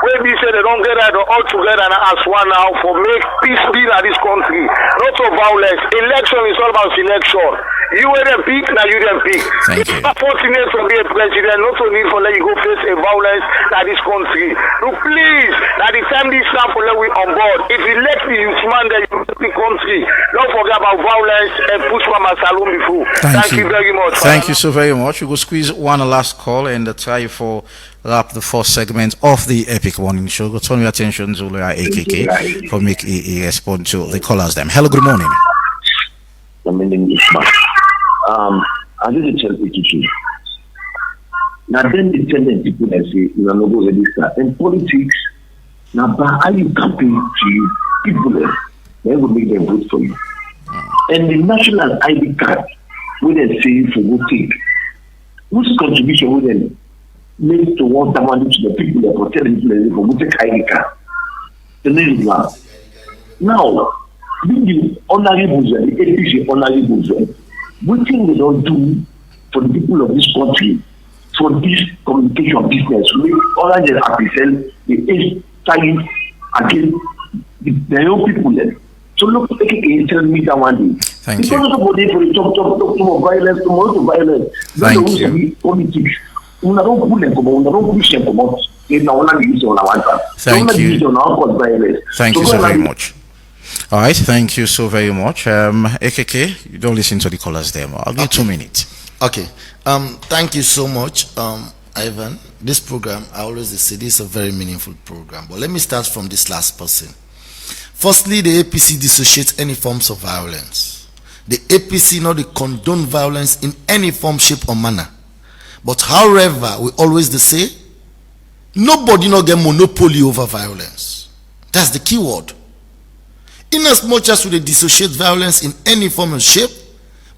Speaker 11: where we say they don't get that all together and as one now for make peace be in this country. Not of violence. Election is all about selection. You were the pick, now you then pick.
Speaker 1: Thank you.
Speaker 11: It's not fortunate to be a president, not to need for let you go face a violence in this country. So please, at the time this time for let we on board. If you let the youth man that you the country, don't forget about violence and push from a saloon before. Thank you very much.
Speaker 1: Thank you so very much. We will squeeze one last call and try for wrap the first segment of the Epic Morning Show. Go turn your attention to AKK for make a respond to the callers them. Hello, good morning.
Speaker 12: I as it is APC. Now then they tell them people and say, you are not going to register. And politics, now how you campaign to people, they will make them vote for you. And the national ID card, when they say you for go take, whose contribution will then make towards someone to the people that will tell them for go take ID card? The name is one. Now, the honorables, the APC honorables, what thing they don't do for the people of this country, for this communication business, we all the APC, the time against the young people then. So look, AKK tell me that one day.
Speaker 1: Thank you.
Speaker 12: Because of the talk of violence, tomorrow to violence.
Speaker 1: Thank you.
Speaker 12: Politics. We don't pull them come on, we don't push them come on.
Speaker 1: Thank you. Thank you so very much. All right, thank you so very much. AKK, you don't listen to the callers there. I'll give 2 minutes.
Speaker 2: Okay. Thank you so much, Ivan. This program, I always say this is a very meaningful program. But let me start from this last person. Firstly, the APC dissociates any forms of violence. The APC not condone violence in any form, shape, or manner. But however, we always say, nobody not get monopoly over violence. That's the key word. In as much as we dissociate violence in any form and shape,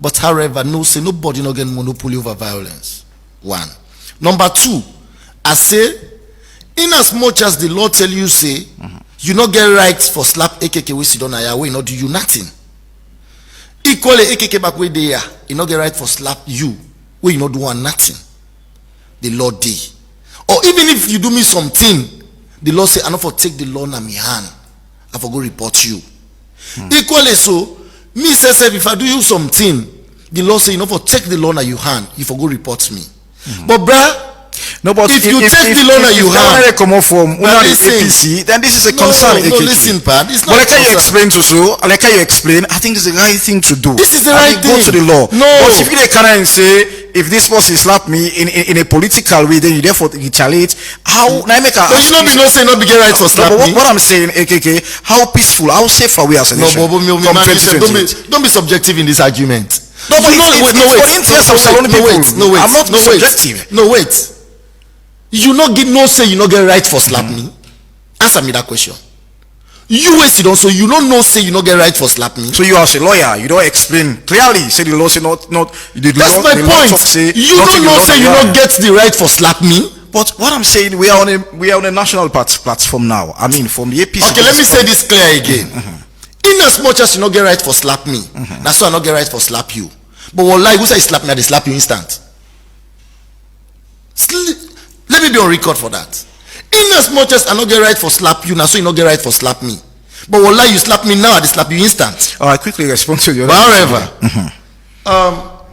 Speaker 2: but however, nobody not get monopoly over violence. One. Number two, I say, in as much as the law tell you say, you not get rights for slap AKK we sit on a way, not do you nothing. Equally AKK back way there, you not get right for slap you, where you not do one nothing. The law day. Or even if you do me something, the law say I not for take the law na me hand, I for go report you. Equally so, me say if I do you something, the law say you not for take the law na you hand, you for go report me. But bruh,
Speaker 1: no, but
Speaker 2: if you take the loan that you have,
Speaker 1: come off from APC, then this is a concern.
Speaker 2: No, listen, Pat. It's not.
Speaker 1: But can you explain to so? Like, can you explain? I think it's the right thing to do.
Speaker 2: This is the right thing.
Speaker 1: Go to the law.
Speaker 2: No.
Speaker 1: But if you come and say, if this person slap me in a political way, then you therefore retaliate. How? Now make a.
Speaker 2: But you not be no say not be get right for slap me.
Speaker 1: What I'm saying, AKK, how peaceful, how safe are we as a nation?
Speaker 2: No, don't be subjective in this argument.
Speaker 1: No, but I'm not subjective.
Speaker 2: No, wait. You not get no say you not get right for slap me. Answer me that question. You waste it so you don't know say you not get right for slap me.
Speaker 1: So you as a lawyer, you don't explain clearly. Say the law say not.
Speaker 2: That's my point. You don't know say you don't get the right for slap me.
Speaker 1: But what I'm saying, we are on a national platform now. I mean, from the APC.
Speaker 2: Okay, let me say this clear again. In as much as you not get right for slap me, that's why I not get right for slap you. But what lie? Who say slap me? They slap you instant. Let me be on record for that. In as much as I not get right for slap you, now so you not get right for slap me. But what lie you slap me now? They slap you instant.
Speaker 1: I quickly respond to your.
Speaker 2: However,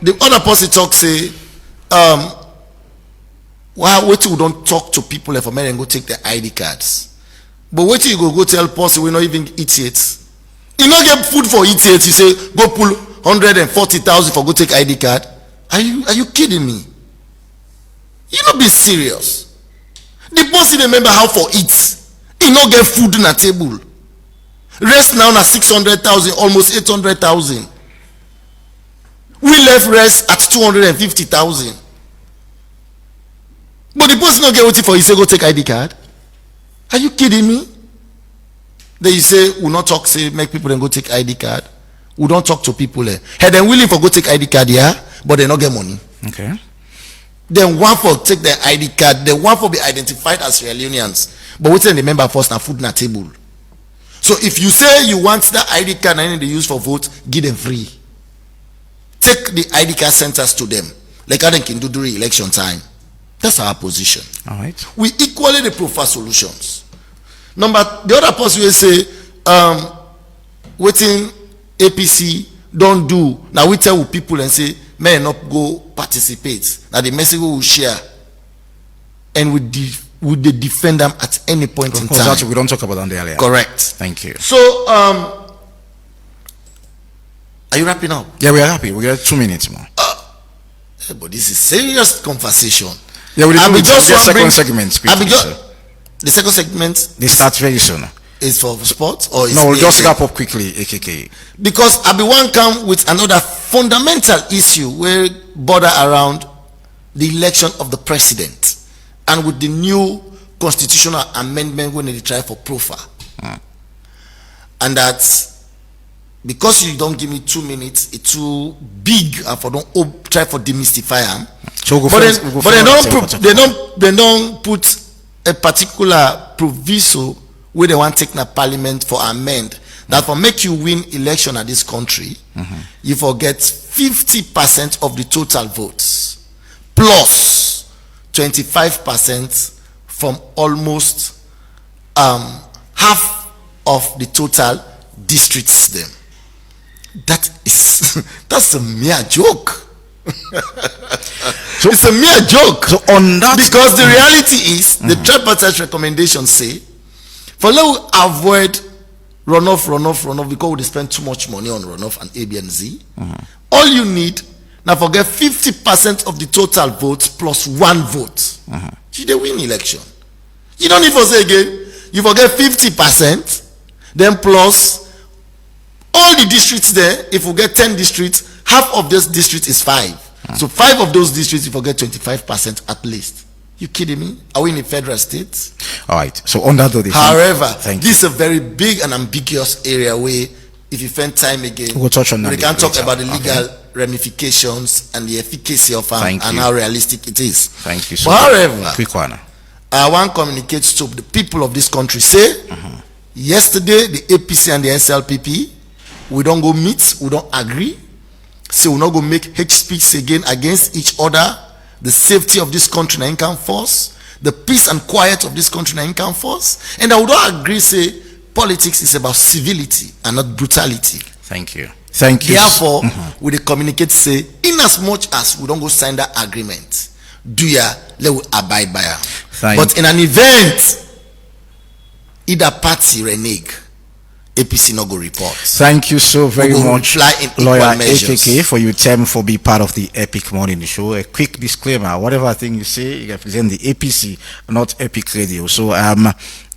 Speaker 2: the other person talk say, why wait till we don't talk to people if a man and go take their ID cards. But wait till you go tell person we not even eat it. You not get food for eat it. You say go pull 140,000 for go take ID card. Are you kidding me? You not be serious. The person remember how for eat. He not get food on a table. Rest now na 600,000, almost 800,000. We left rest at 250,000. But the person not get waiting for. He say go take ID card. Are you kidding me? Then you say we not talk. Say make people then go take ID card. We don't talk to people. Hey, then willing for go take ID card, yeah, but they not get money.
Speaker 1: Okay.
Speaker 2: Then one for take their ID card. Then one for be identified as Leoneans. But we tell the member first now food na table. So if you say you want that ID card and they use for vote, give them free. Take the ID card centers to them, like how they can do during election time. That's our position.
Speaker 1: All right.
Speaker 2: We equally prefer solutions. The other person will say, waiting APC don't do. Now we tell people and say, may not go participate. Now the message we will share, and we defend them at any point in time.
Speaker 1: We don't talk about that earlier.
Speaker 2: Correct.
Speaker 1: Thank you.
Speaker 2: So, are you wrapping up?
Speaker 1: Yeah, we are happy. We got 2 minutes more.
Speaker 2: But this is serious conversation.
Speaker 1: Yeah, we just the second segment.
Speaker 2: The second segment.
Speaker 1: They start very soon.
Speaker 2: Is for sports or is
Speaker 1: no? We'll just wrap up quickly, AKK.
Speaker 2: Because I be one come with another fundamental issue where border around the election of the president and with the new constitutional amendment when they try for profile. And that because you don't give me 2 minutes, it's too big and for don't try for demystify them.
Speaker 1: So
Speaker 2: they don't put a particular proviso where they want to take na parliament for amend that for make you win election at this country, you forget 50% of the total votes plus 25% from almost half of the total districts them. That's a mere joke. So it's a mere joke.
Speaker 1: So on that,
Speaker 2: because the reality is the tripartite recommendations say for let avoid runoff because we spend too much money on runoff and A, B, and Z. All you need now forget 50% of the total votes plus 1 vote. You they win election. You don't need to say again. You forget 50%, then plus all the districts there. If we get 10 districts, half of this district is 5. So 5 of those districts, you forget 25% at least. You kidding me? Are we in a federal state?
Speaker 1: All right. So on that though,
Speaker 2: however, this is a very big and ambiguous area where if you spend time again,
Speaker 1: we'll touch on that.
Speaker 2: We can talk about the legal ramifications and the efficacy of them and how realistic it is.
Speaker 1: Thank you.
Speaker 2: So however,
Speaker 1: quick one.
Speaker 2: I want to communicate to the people of this country. Say, yesterday the APC and the SLPP, we don't go meet, we don't agree. So we're not going to make hate speech again against each other. The safety of this country na income force, the peace and quiet of this country na income force, and I would not agree say politics is about civility and not brutality.
Speaker 1: Thank you. Thank you.
Speaker 2: Therefore, we communicate say in as much as we don't go sign that agreement, do ya let we abide by her. But in an event, either party renege, APC no go report.
Speaker 1: Thank you so very much, Lawyer AKK, for your time for being part of the Epic Morning Show. A quick disclaimer: whatever thing you say, you represent the APC, not Epic Radio. So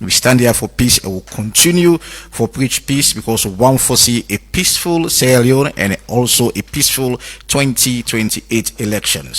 Speaker 1: we stand here for peace and will continue for preach peace because we want to see a peaceful Sierra Leone and also a peaceful 2028 elections.